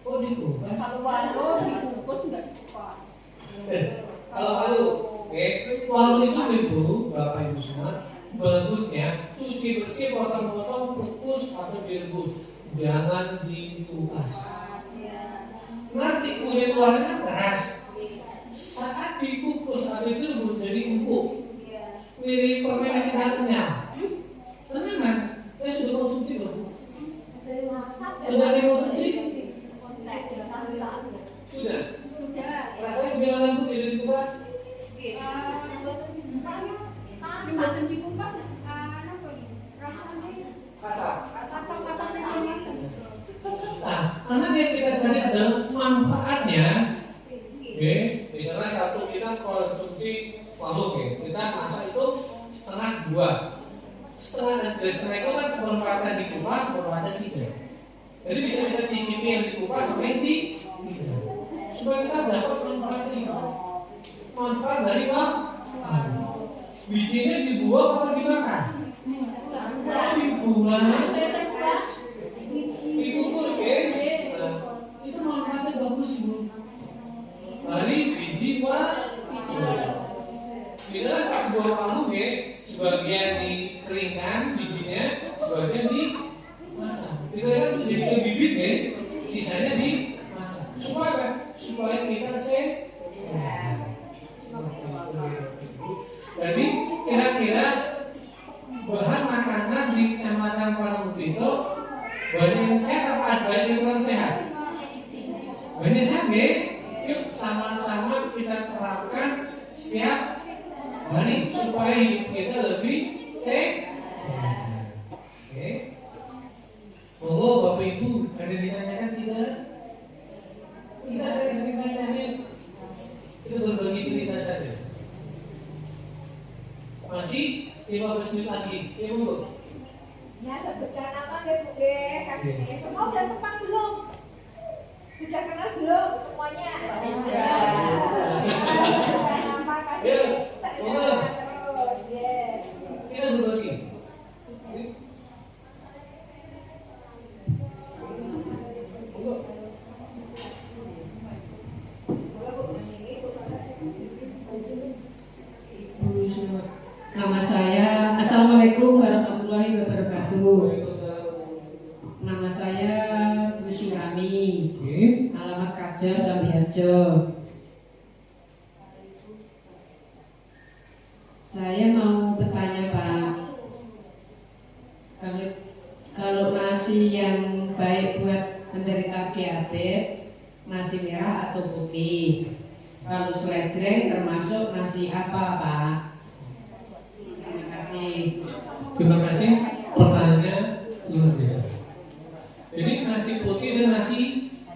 Oh dikupas. Kalau waru dikupas nggak dikupas. Kalau waru, waru itu Ibu, Bapak Ibu semua, bagusnya cuci bersih, potong-potong, kukus atau direbus, jangan dikupas. Nanti kulit luarnya keras. Saat dikukus atau direbus jadi empuk. Mirip permen yang kita kenyal. Tenang. Saya sudah konsumsi loh. Sudah dikonsumsi? Sudah. Rasanya gimana Bu di dikupas? Karena yang kita cari adalah manfaatnya. Oke, misalnya satu kita konsumsi lauk, kita masak itu setengah dua. Setengah dari setengah itu kan manfaatnya dikupas, manfaatnya tidak. Jadi bisa kita cicipi yang dikupas sama yang tidak. Supaya kita dapat manfaatnya itu. Manfaat dari apa? Bijinya dibuang atau dimakan? Dibuang. Dikukus ya. Nah, itu manfaatnya bagus Bu. Dari biji misalnya satu buah palu ya, sebagian dikeringkan bijinya, sebagian dimasak. Dikeringkan terus jadi bibit ya, sisanya dimasak. Supaya kita sehat. Jadi kira-kira bahan makanan di Kecamatan Parangpito banyak yang sehat apa banyak yang kurang sehat? Banyak sehat ya? Yuk sama-sama kita terapkan setiap hari supaya hidup kita lebih sehat. Oke. Monggo Bapak Ibu ada ditanyakan tidak? Kita sering tanya. Kita berbagi cerita saja. Masih 15 menit lagi. Ya monggo. Ya sebutkan nama deh Bu kasih. Semua udah tepat belum? Sudah kenal belum semuanya? Sudah. Nama kasih. Terus. Yes. Kita berbagi. Monggo. Nama saya, Assalamualaikum warahmatullahi wabarakatuh. Nama saya Bu Surami, alamat Kajar Sambiharjo. Saya mau bertanya Pak, kalau nasi yang baik buat penderita diabetes, nasi merah atau putih? Kalau seledreng termasuk nasi apa Pak? Terima kasih. Pertanyaannya luar biasa. Jadi nasi putih dan nasi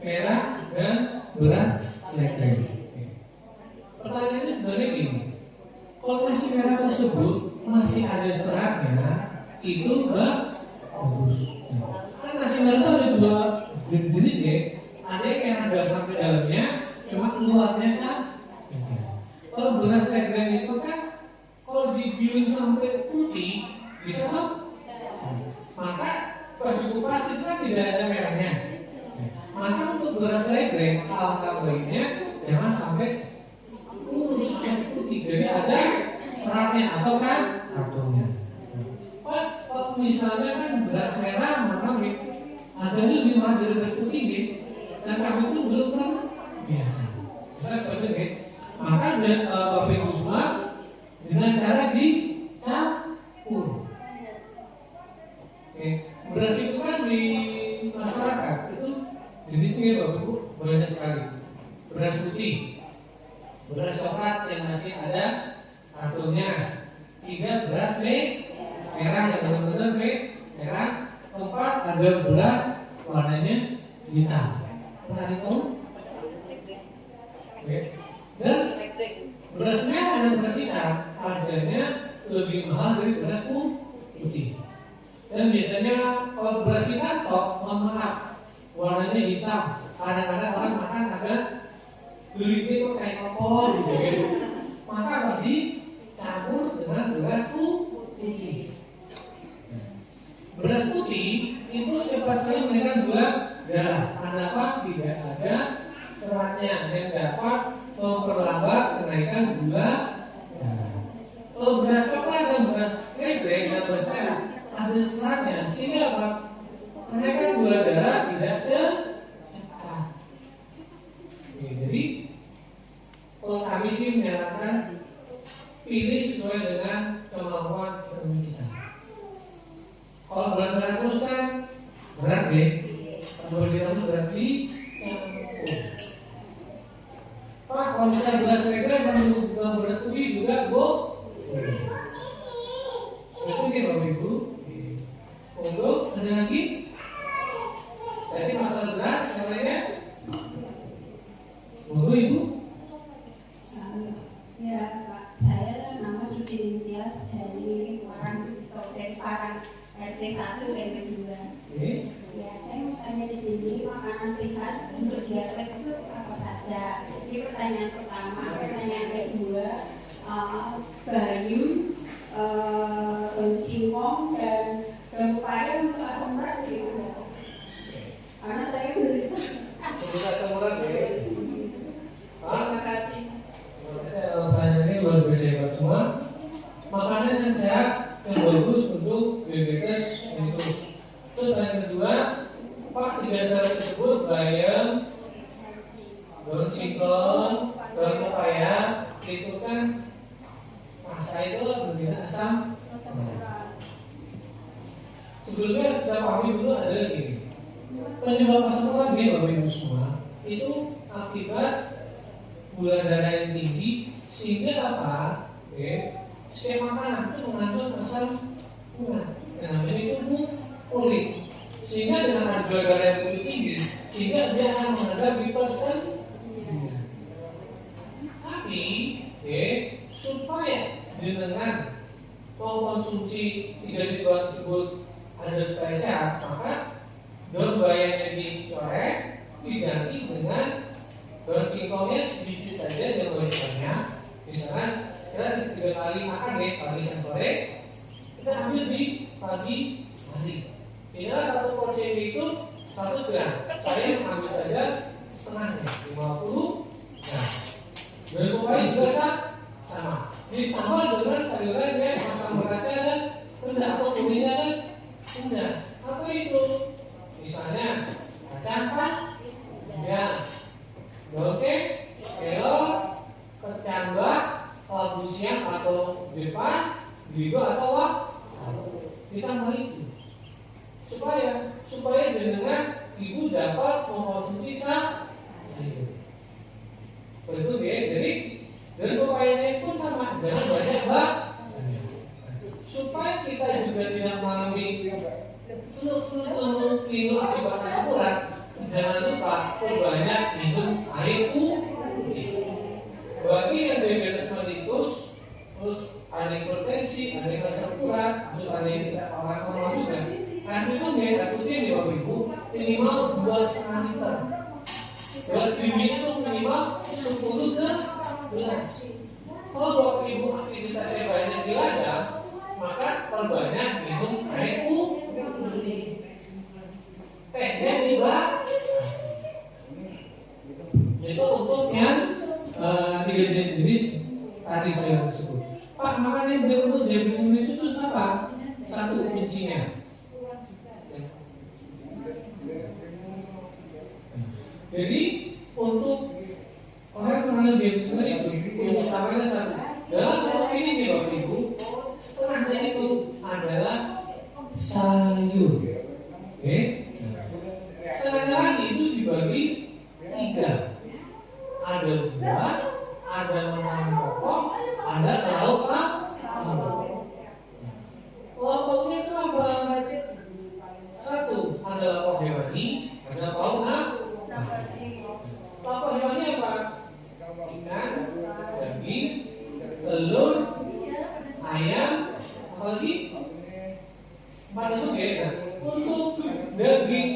merah dan beras seledreng. Pertanyaannya sebenarnya gini. Kalau nasi merah tersebut masih ada seratnya, itu bagus. Kan nasi merah itu ada dua jenis ya. Ada yang merah nggak sampai dalamnya, cuma luarnya saja. Kalau beras seledreng itu kan kalau digiling sampai putih bisa kan? Maka pas dikupas itu kan tidak ada merahnya. Maka untuk beras seledreng alangkah baiknya jangan sampai lurus sampai putih. Jadi ada seratnya atau kan kartonnya. Pak, misalnya kan beras merah memang harganya lebih mahal dari beras putih gitu. Dan kami itu belum kan biasa. Maka Bapak Ibu semua dengan cara dicampur. Beras itu kan di masyarakat itu jenisnya Bapak Ibu banyak sekali. Beras putih, beras coklat yang masih ada kartonnya, 3 beras merah yang benar-benar merah, 4 ada beras warnanya hitam. Pernah tahu? Dan beras merah dan beras hitam harganya lebih mahal dari beras putih. Dan biasanya kalau beras hitam kok, mohon maaf, warnanya hitam. Kadang-kadang orang makan agak kulitnya kok kayak kopor gitu. Maka harus dicampur dengan beras putih. Beras putih itu cepat sekali menaikkan gula darah. Kenapa? Tidak ada seratnya yang dapat memperlambat kenaikan gula darah. Kalau beras coklat dan beras seledreng dan beras merah ada seratnya, sehingga apa? Kenaikan gula darah tidak cepat. Jadi kalau kami sih menyarankan pilih sesuai dengan kemampuan ekonomi kita. Kalau beras merah terus kan berat deh. Kalau kita berarti Pak, kalau misalnya beras seledreng dan beras putih juga itu nih Bapak Ibu. Monggo, ada lagi? Jadi masalah beras yang saran RT 1 RT 2. Ya, saya mau tanya di sini makanan sehat untuk diabetes itu apa saja? Ini pertanyaan pertama. Pertanyaan kedua, bayam, daun singkong dan daun pepaya untuk asam urat gimana? Karena saya menderita. Untuk asam urat ya. Terima kasih. Pertanyaannya luar biasa hebat semua. Makanan yang sehat yang bagus untuk diabetes itu. Terus yang kedua, Pak, 3 syarat tersebut bayam, daun singkong, daun pepaya itu kan masa itu berbeda asam. Sebelumnya sudah pahami dulu adalah gini. Penyebab asam urat nih Bapak Ibu semua itu akibat gula darah yang tinggi sehingga apa? Setiap makanan itu mengandung asam urat. Yang namanya itu urin. Sehingga dengan ada gula darah yang begitu tinggi, sehingga dia akan menghadapi persendian. Tapi, supaya dengan mengkonsumsi 3 jenis tersebut ada supaya sehat, maka daun bayamnya dicorek, diganti dengan daun singkongnya sedikit saja, jangan banyak. Misalnya kita 3 kali makan pagi siang sore, kita ambil di pagi hari. Misalnya 1 porsi itu 100 gram, saya ambil saja setengahnya 50 gram. Dan pepaya juga sama. Ditambah dengan sayuran yang asam uratnya dan rendah atau kuningnya kan rendah. Apa itu? Misalnya kacang panjang, doke, kelor, kecambah, kaldu siang atau depan, bigo atau wak. Ditambah itu supaya dengan ibu dapat mengkonsumsi sayur. Betul ya, jadi dan pepayanya pun sama, jangan banyak supaya kita juga tidak mengalami seluruh kilo akibat asam urat. Jangan lupa perbanyak minum air putih. Bagi yang diabetes mellitus, terus ada hipertensi, ada asam urat, terus ada yang tidak orang normal juga. Air minum air putih di Bapak Ibu minimal 2,5 liter. Berat bibinya itu minimal 10 ke 11. Kalau Bapak Ibu aktivitasnya banyak di ladang, maka perbanyak minum air putih. Tehnya dibatasi. Itu untuk yang 3 jenis tadi saya sebut. Pak, makanan yang baik untuk diabetes mellitus itu apa? 1 kuncinya. Jadi untuk orang mengalami diabetes mellitus yang utamanya 1. Dalam satu ini nih Bapak Ibu, setengahnya itu adalah sayur. Oke? Setengahnya lagi itu dibagi 3. Ada buah, ada makanan pokok, ada lauk pauk. Lauk pauknya itu apa? 1, ada lauk hewani, ada pauk nabati. Lauk hewani apa? Ikan, daging, telur, ayam, apalagi 4 itu ya. Untuk daging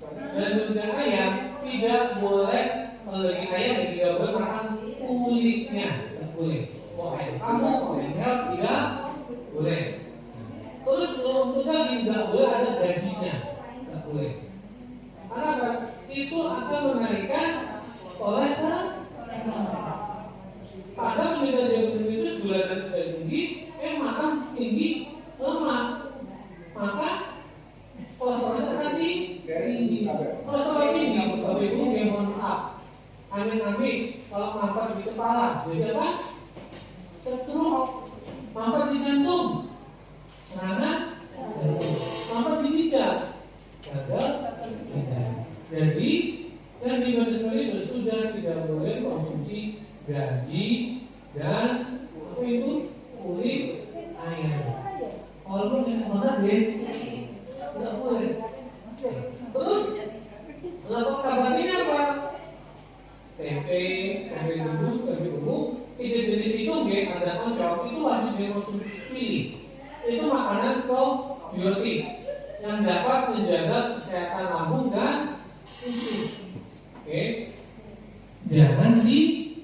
dan juga ayam tidak boleh. Kalau daging ayam tidak boleh makan kulitnya, tidak boleh. Mau ayam kamu, mau ayam tidak boleh. Terus untuk daging tidak boleh ada gajinya, tidak boleh. Kenapa? Itu akan menaikkan kolesterol. Padahal kita diabetes gula darah sudah tinggi, makan tinggi lemak, maka kolesterolnya akan tinggi. Kolesterol tinggi, Bapak Ibu mohon maaf. Amin kalau mampet di kepala, jadi apa? Stroke, mampet di jantung, serangan jantung, mampet di ginjal, gagal ginjal. Jadi yang diabetes mellitus sudah tidak boleh konsumsi gaji dan probiotik yang dapat menjaga kesehatan lambung dan usus. Oke, jangan digoreng.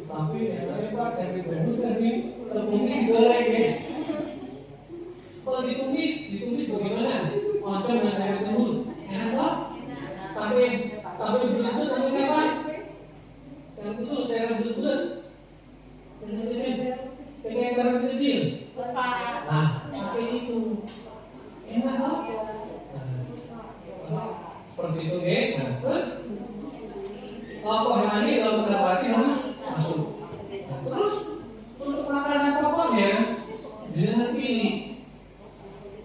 Tapi enaknya Pak, dari bagus kan tepungnya digoreng ya. Kalau ditumis bagaimana? Oncom dan tempe rebus, enak Pak. Tapi bulat-bulat tapi apa? Yang itu saya bulat-bulat. Pakai barang kecil. Nah, pakai itu. Enak Pak. Seperti itu ya. Nah, pokok hewani kalau mendapati harus masuk. Nah, terus untuk makanan pokoknya jangan pilih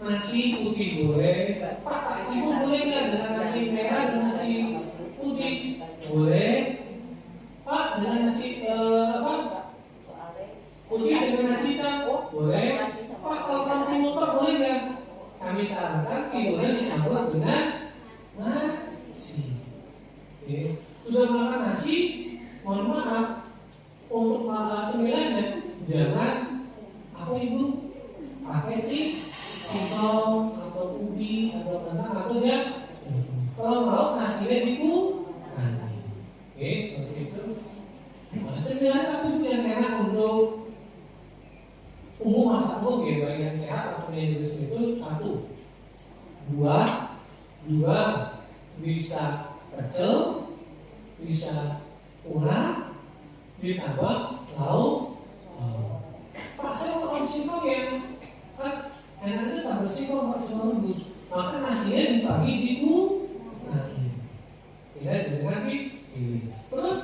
nasi putih goreng. Pak, ibu boleh nggak dengan nasi merah dan nasi putih? Boleh. Pak, dengan nasi putih dengan nasi hitam? Boleh. Pak, kalau kamu lupa boleh nggak? Kami sarankan pilihnya dicampur dengan nasi. Oke. Sudah makan nasi, mohon maaf untuk cemilannya jangan apa ibu pakai singkong atau ubi atau kentang atau kalau mau nasinya dikurangi. Oke, seperti itu. Cemilan apa itu yang enak untuk umum masak umum ya, baik yang sehat atau yang jenis itu satu, dua bisa pecel, bisa urap, ditambah lauk. Pak, saya mau singkong ya, kan enaknya tambah singkong Pak, cuma rebus. Maka nasinya dibagi dikurangi. Tidak dengan ini. Terus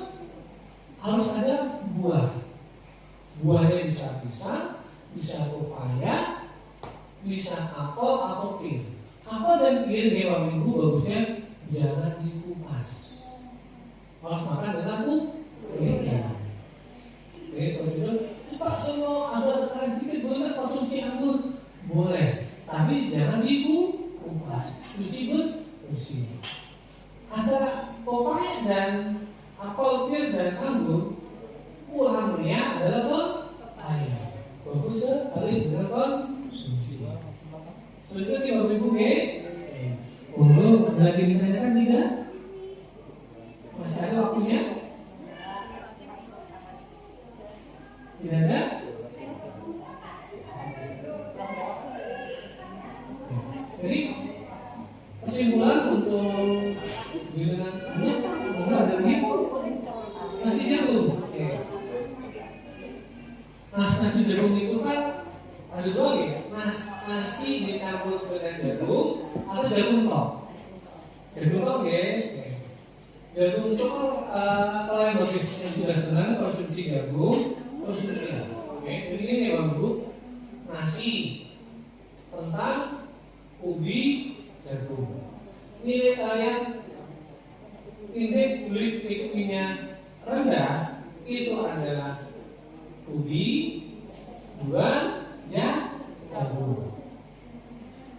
harus ada buah. Buahnya bisa pisang, bisa pepaya, bisa apel atau pir. Apel dan pir ya Bapak Ibu bagusnya jangan dikupas. Harus makan dengan kulitnya. Oke, kalau gitu, Pak saya mau agak tekanan dikit boleh nggak konsumsi anggur? Boleh, tapi jangan dikupas. Cuci bersih. Antara pepaya dan apel, pir dan anggur, ulangnya adalah pepaya. Bagus sekali dengan konsumsi. Selanjutnya Bapak Ibu untuk lagi ditanyakan tidak? Masih ada waktunya? Tidak ada? Jadi kesimpulan untuk giliran ada begitu nasi jagung. Nasi jagung itu kan ada dua ya, nasi dicampur dengan jagung atau jagung tok. Jagung tok ya. Jagung tok kalau yang bagisnya sudah senang konsumsi jagung, konsumsi. Oke, begini nih Bapak Ibu, nasi, kentang, ubi, jagung. Nilai yang indeks glikeminya rendah itu adalah ubi, 2 jagung,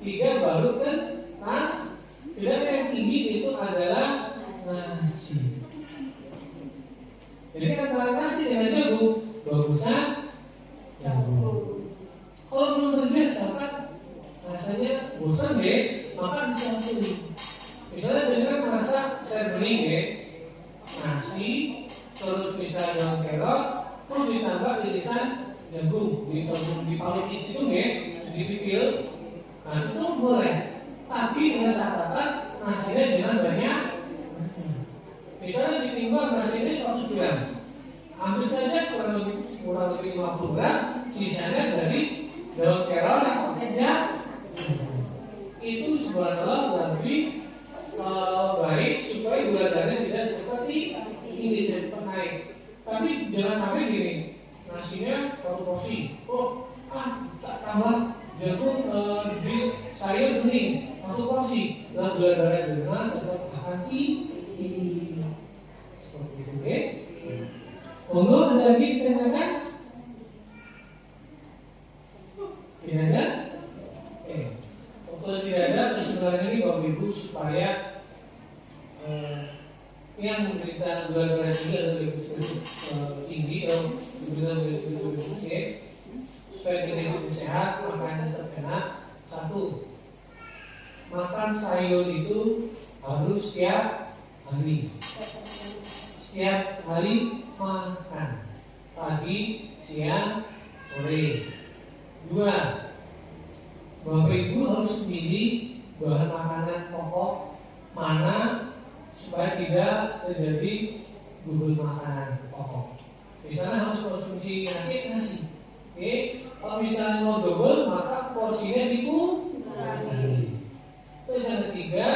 3 baru kentang. Sedangkan yang tinggi itu adalah nasi. Jadi antara nasi dengan jagung bagusnya jagung. Kalau belum terbiasa kan rasanya bosan deh, maka bisa pilih. Misalnya dengan merasa saya bening deh, nasi terus bisa daun kelor, terus ditambah irisan jagung, dipalut itu deh, dipikir. Nah itu boleh, tapi dengan catatan nasinya jangan banyak. Misalnya ditimbang nasinya 100 gram, ambil saja kurang lebih 50 gram, sisanya dari daun kelor yang pakai jagung. Itu subhanallah lebih baik supaya gula darahnya tidak seperti ini cepat naik. Tapi jangan sampai gini, nasinya 1 porsi, tak tambah jagung di sayur bening 1 porsi, dan gula darah dengan tetap akan tinggi. Seperti itu ya. Monggo ada lagi ditanyakan? Tidak ada? Kalau tidak ada, sebenarnya ini Bapak Ibu supaya yang menderita gula darah tinggi atau tinggi atau supaya kita hidup sehat, makan tetap enak. Satu, makan sayur itu harus setiap hari. Setiap hari makan, pagi, siang, sore. Dua, Bapak Ibu harus memilih bahan makanan pokok mana supaya tidak terjadi double makanan pokok. Misalnya harus konsumsi nasi. Oke, kalau misalnya mau double maka porsinya dikurangi. Terus yang ketiga,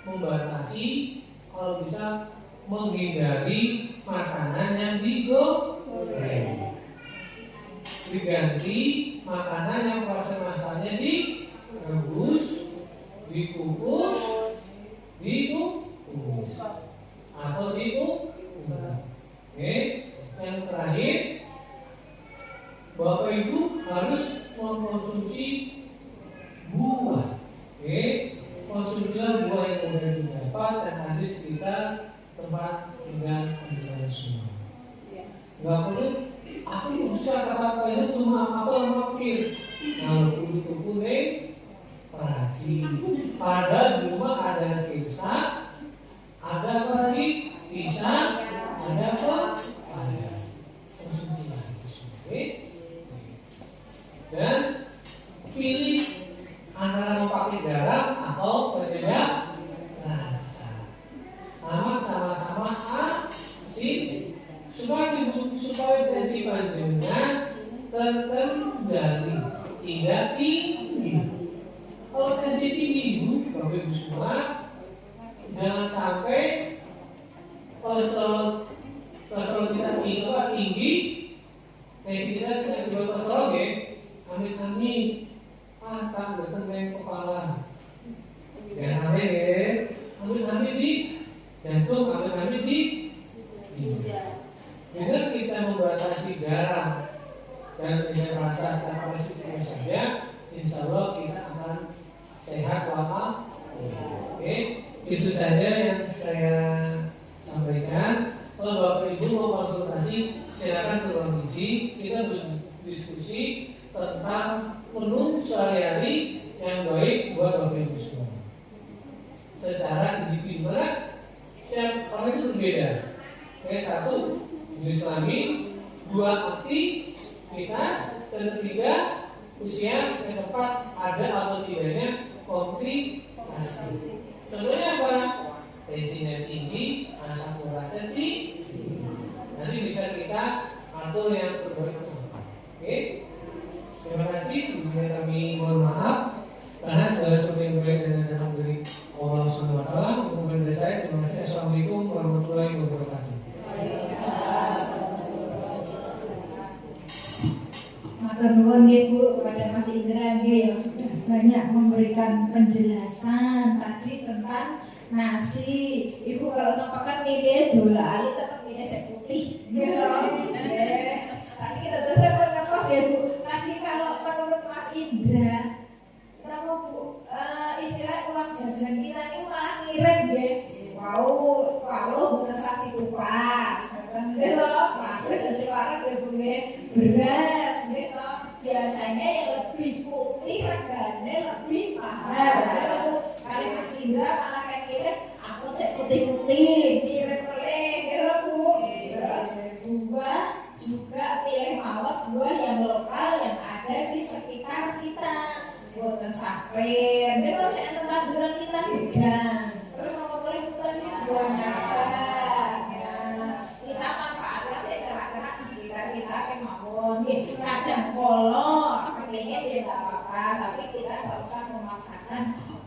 membatasi kalau bisa menghindari makanan yang digoreng. Diganti makanan yang proses-masanya direbus, dikukus, atau dikukus. Oke, yang terakhir, Bapak Ibu harus mengkonsumsi buah. Oke, konsumsilah buah yang mudah didapat dan ada di sekitar tempat tinggal kita semua. Nggak perlu aku bisa kata ini cuma apel sama pir. Kalau itu kuning, perhaji. Padahal di rumah ada sisa, ada apa lagi? Pisang, ada apa? Ada konsumsi itu semua. Dan pilih antara mau pakai garam atau penyedap rasa. Sama-sama asin. Supaya tensi panjenengan terkendali, tidak tinggi. Kalau tensi tinggi Ibu, Bapak Ibu semua, jangan sampai kolesterol kita tinggi, tensi kita tidak kolesterol ya, amit-amit, tak bertengeng kepala. Jangan sampai ya, amit-amit di jantung, amit-amit di dengan kita membatasi garam dan dengan rasa tanpa susu saja, insya Allah kita akan sehat walafiat. Oke, itu saja yang saya sampaikan. Kalau Bapak Ibu mau konsultasi, silakan ke ruang gizi. Kita berdiskusi tentang menu sehari-hari yang baik buat Bapak Ibu semua. Secara individu, setiap orang itu berbeda. Oke, satu, jenis kelamin, dua, aktivitas, dan ketiga, usia yang tepat ada atau tidaknya komplikasi. Contohnya apa? Tensinya tinggi, asam uratnya tinggi. Nanti bisa kita atur yang terbaik. Oke, terima kasih. Sebelumnya kami mohon maaf karena segala sesuatu yang baik dan datang dari Allah Subhanahu Wa Taala. Kemudian dari saya, terima kasih. Assalamualaikum warahmatullahi wabarakatuh. Matur nuwun Ibu kepada Mas Indra yang sudah banyak memberikan penjelasan tadi tentang nasi. Ibu kalau tempakan milih dola ali tetap milih nasi putih. Tadi kita sudah mengertos ya Bu. Tadi kalau menurut Mas Indra, kenapa Bu istilah uang jajan kita ini malah ngirit ya? Wow, kalau bukan sakit kupas, kan gitu loh. Terus dari warung beras, gitu. Biasanya yang lebih putih reganya lebih mahal. Kali Mas Indra malah kayak gini, aku cek putih-putih, mirip-mirip, gitu Bu. Terus buah juga pilih mawar buah yang lokal yang ada di sekitar kita. Buatan sapir, gitu. Saya tanduran kita gudang. Terus mau boleh hutan buah naga. Kita manfaatkan gerak-gerak di sekitar kita kayak mawon. Kadang kolor, pengen dia nggak apa-apa, tapi kita nggak usah memaksakan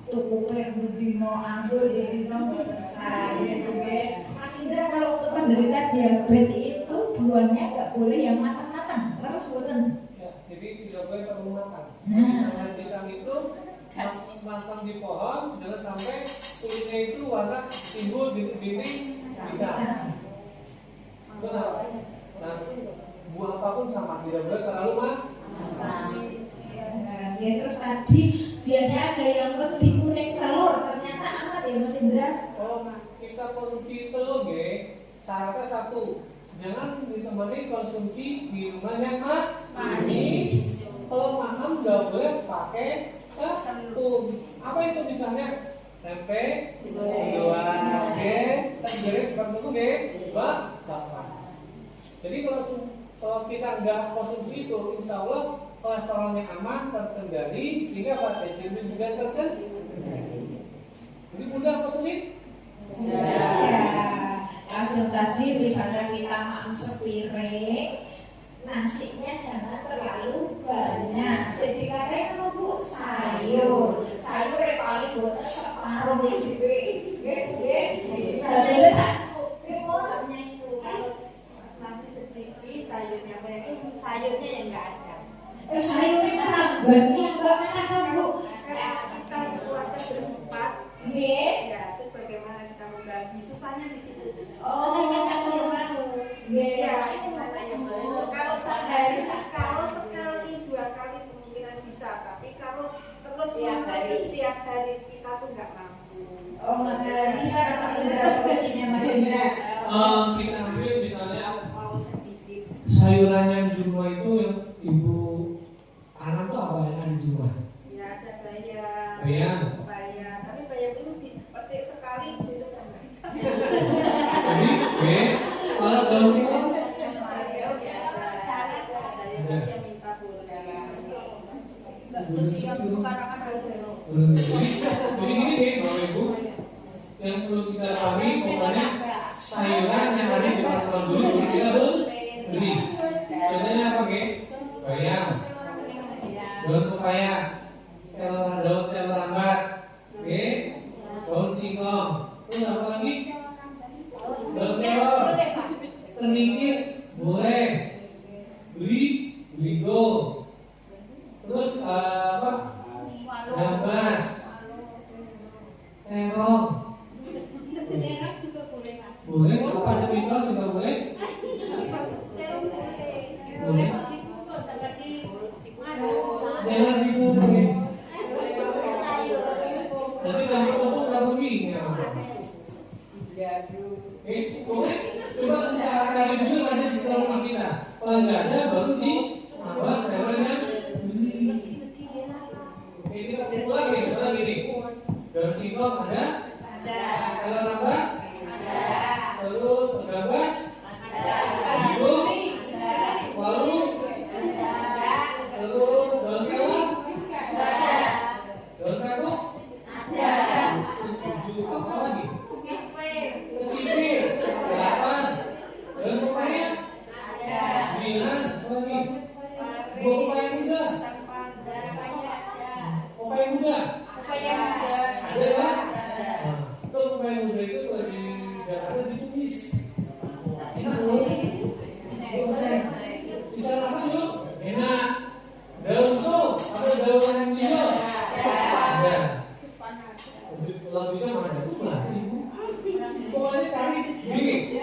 tuku berdino ambil jadi nomor besar gitu ya. Mas Indra kalau untuk penderita diabetes itu buahnya nggak boleh yang matang-matang, terus buatan. Ya, jadi tidak boleh terlalu matang. Misalnya pisang itu matang di pohon, jangan sampai kulitnya itu warna timbul di hitam. Nah, buah apapun sama, tidak boleh terlalu matang. Ya, terus tadi biasanya ada yang wedi kuning telur, ternyata amat ya Mas Indra. Kalau kita konsumsi telur, syaratnya satu, jangan ditemani konsumsi minuman yang manis. pakai tepung. Apa itu misalnya? Tempe, mendoan, goreng, bukan tepung, bakwan. Jadi kalau kita nggak konsumsi itu, insya Allah kolesterolnya aman, terkendali, sehingga HbA1c juga terkendali. Jadi mudah apa sulit? Lanjut tadi misalnya kita makan sepiring, nasinya jangan terlalu banyak. Jadi karena Bu sayur paling buat separuh nih juga. Jadi satu, Soalnya itu kalau nasi sedikit sayurnya banyak, sayurnya yang nggak ada. sayurnya kan banyak banget kan Bu. Karena kita keluarga berempat, Nggih. ya itu bagaimana kita membagi susahnya di situ. Oh, nggih. Ya, kalau sehari, kalau sekali 2 kali kemungkinan bisa, tapi kalau terus tiap hari kita tuh nggak mampu. Oh, maka gimana Mas Indra solusinya Mas Indra? Kita ambil misalnya Mau sedikit. sayuran yang di rumah itu yang ibu anak tuh apa yang ada di rumah? Ya ada bayam. Bayam. Tapi bayam itu dipetik sekali gitu kan. Jadi, kalau daun melon jadi gini nih Bapak Ibu, yang perlu kita pahami pokoknya sayuran yang ada di depan dulu baru kita beli. Contohnya apa Ge? Bayam, daun pepaya, daun telur lambat, daun singkong, terus apa lagi? Daun kelor, kenikir, boleh, beligo, terus gambas, terong, boleh, apa ada mitos juga boleh? Boleh. Jangan dikumpulin. Tapi campur campur mie. Pokoknya coba cari dulu ada di rumah kita. Kalau nggak ada baru ditambah sayuran yang beli. Kita kumpul lagi, misalnya gini. Daun singkong ada, telur lambat, telur gambas, beligo, walu, telur daun kelor, daun kakuk, tujuh apa lagi? Kecipir, 8, daun pepaya, 9, apa lagi? Buah pepaya muda, ada kan? Tuh pepaya muda itu kalau di Jakarta ditumis. Enak loh. Bisa langsung yuk. Enak. Daun sop atau daun hijau? Ada. Kalau bisa mana ada tuh lah. Pokoknya cari gini.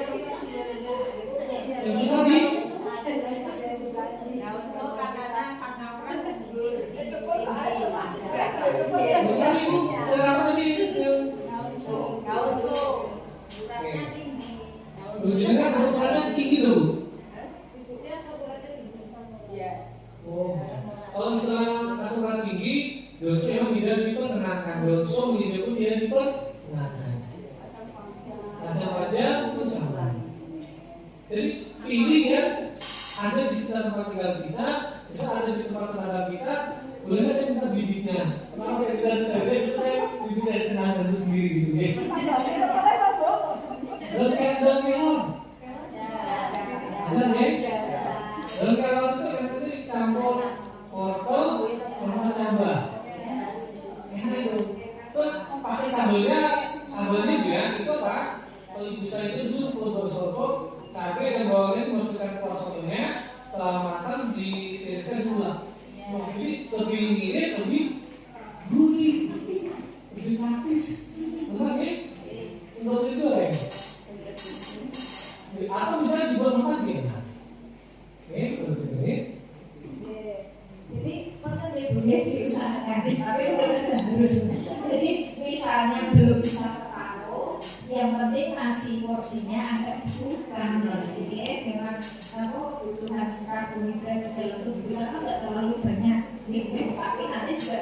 Yang susah di bukan ibu. Siapa tadi yang jadi kan kesukarannya tinggi tuh. Oh, kalau misalnya kesukaran tinggi, dosa emang tidak diperkenankan. Dosa milih pun tidak diperkenankan. Rasa pada pun sama. Jadi pilih ya, ada di sekitar tempat tinggal kita, bisa ada di tempat tetangga kita. Boleh nggak saya minta bibitnya? Kalau saya bilang bisa saya bibit saya tenang sendiri gitu ya. Daun kelor, ada nih. Daun kelor itu yang nanti campur wortel sama kecambah. Enak itu. Terus pakai sambalnya dia itu apa? Kalau ibu saya itu dulu kalau baru soto, cabai dan bawangnya dimasukkan ke sotonya, setelah matang ditiriskan gula. Jadi lebih ngirit, lebih gurih, lebih praktis. Benar ya? Untuk itu ya. Atau misalnya dibuat tempat gitu. Seperti ini. Jadi mana boleh diusahakan, tapi bukan harus. Jadi misalnya belum bisa separuh, yang penting nasi porsinya agak dikurang. Jadi memang kebutuhan karbohidrat di dalam tubuh kita nggak terlalu banyak. Tapi nanti juga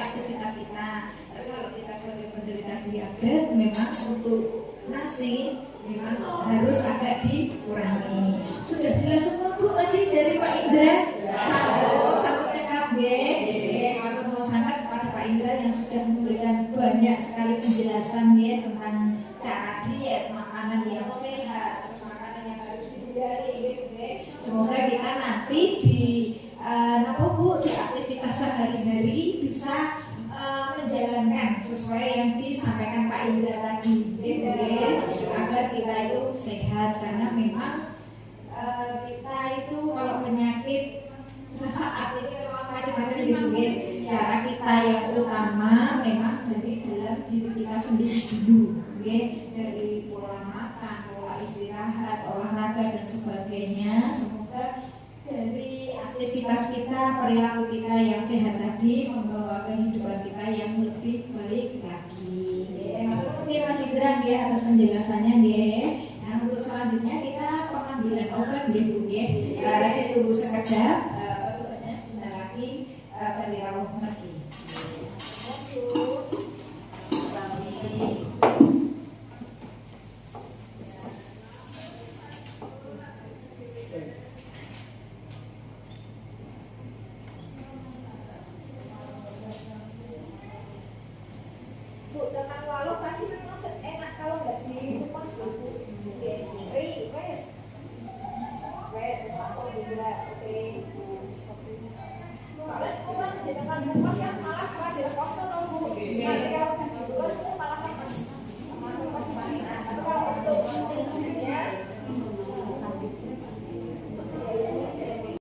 aktivitas kita. Tapi kalau kita sebagai penderita diabetes memang untuk nasi memang harus agak dikurangi. Sudah jelas semua Bu tadi dari Pak Indra. Sambut cekap atau mau sangat kepada Pak Indra yang sudah memberikan banyak sekali penjelasan ya tentang cara diet, makanan yang sehat, terus makanan yang harus dihindari gitu ya. Semoga kita nanti di di aktivitas sehari-hari bisa menjalankan sesuai yang disampaikan Pak Indra tadi agar kita itu sehat, karena memang kita itu kalau penyakit sesaat ini memang macam-macam gitu ya. Cara kita yang utama memang dari dalam diri kita sendiri dulu ya, dari pola makan, pola istirahat, olahraga dan sebagainya. Semoga dari aktivitas kita, perilaku kita yang sehat tadi membawa kehidupan kita yang lebih baik lagi. Mungkin masih terang ya atas penjelasannya ya. Nah, untuk selanjutnya kita pengambilan obat gitu ya. Tunggu sekedap, petugasnya sebentar lagi dari rawuh mergi.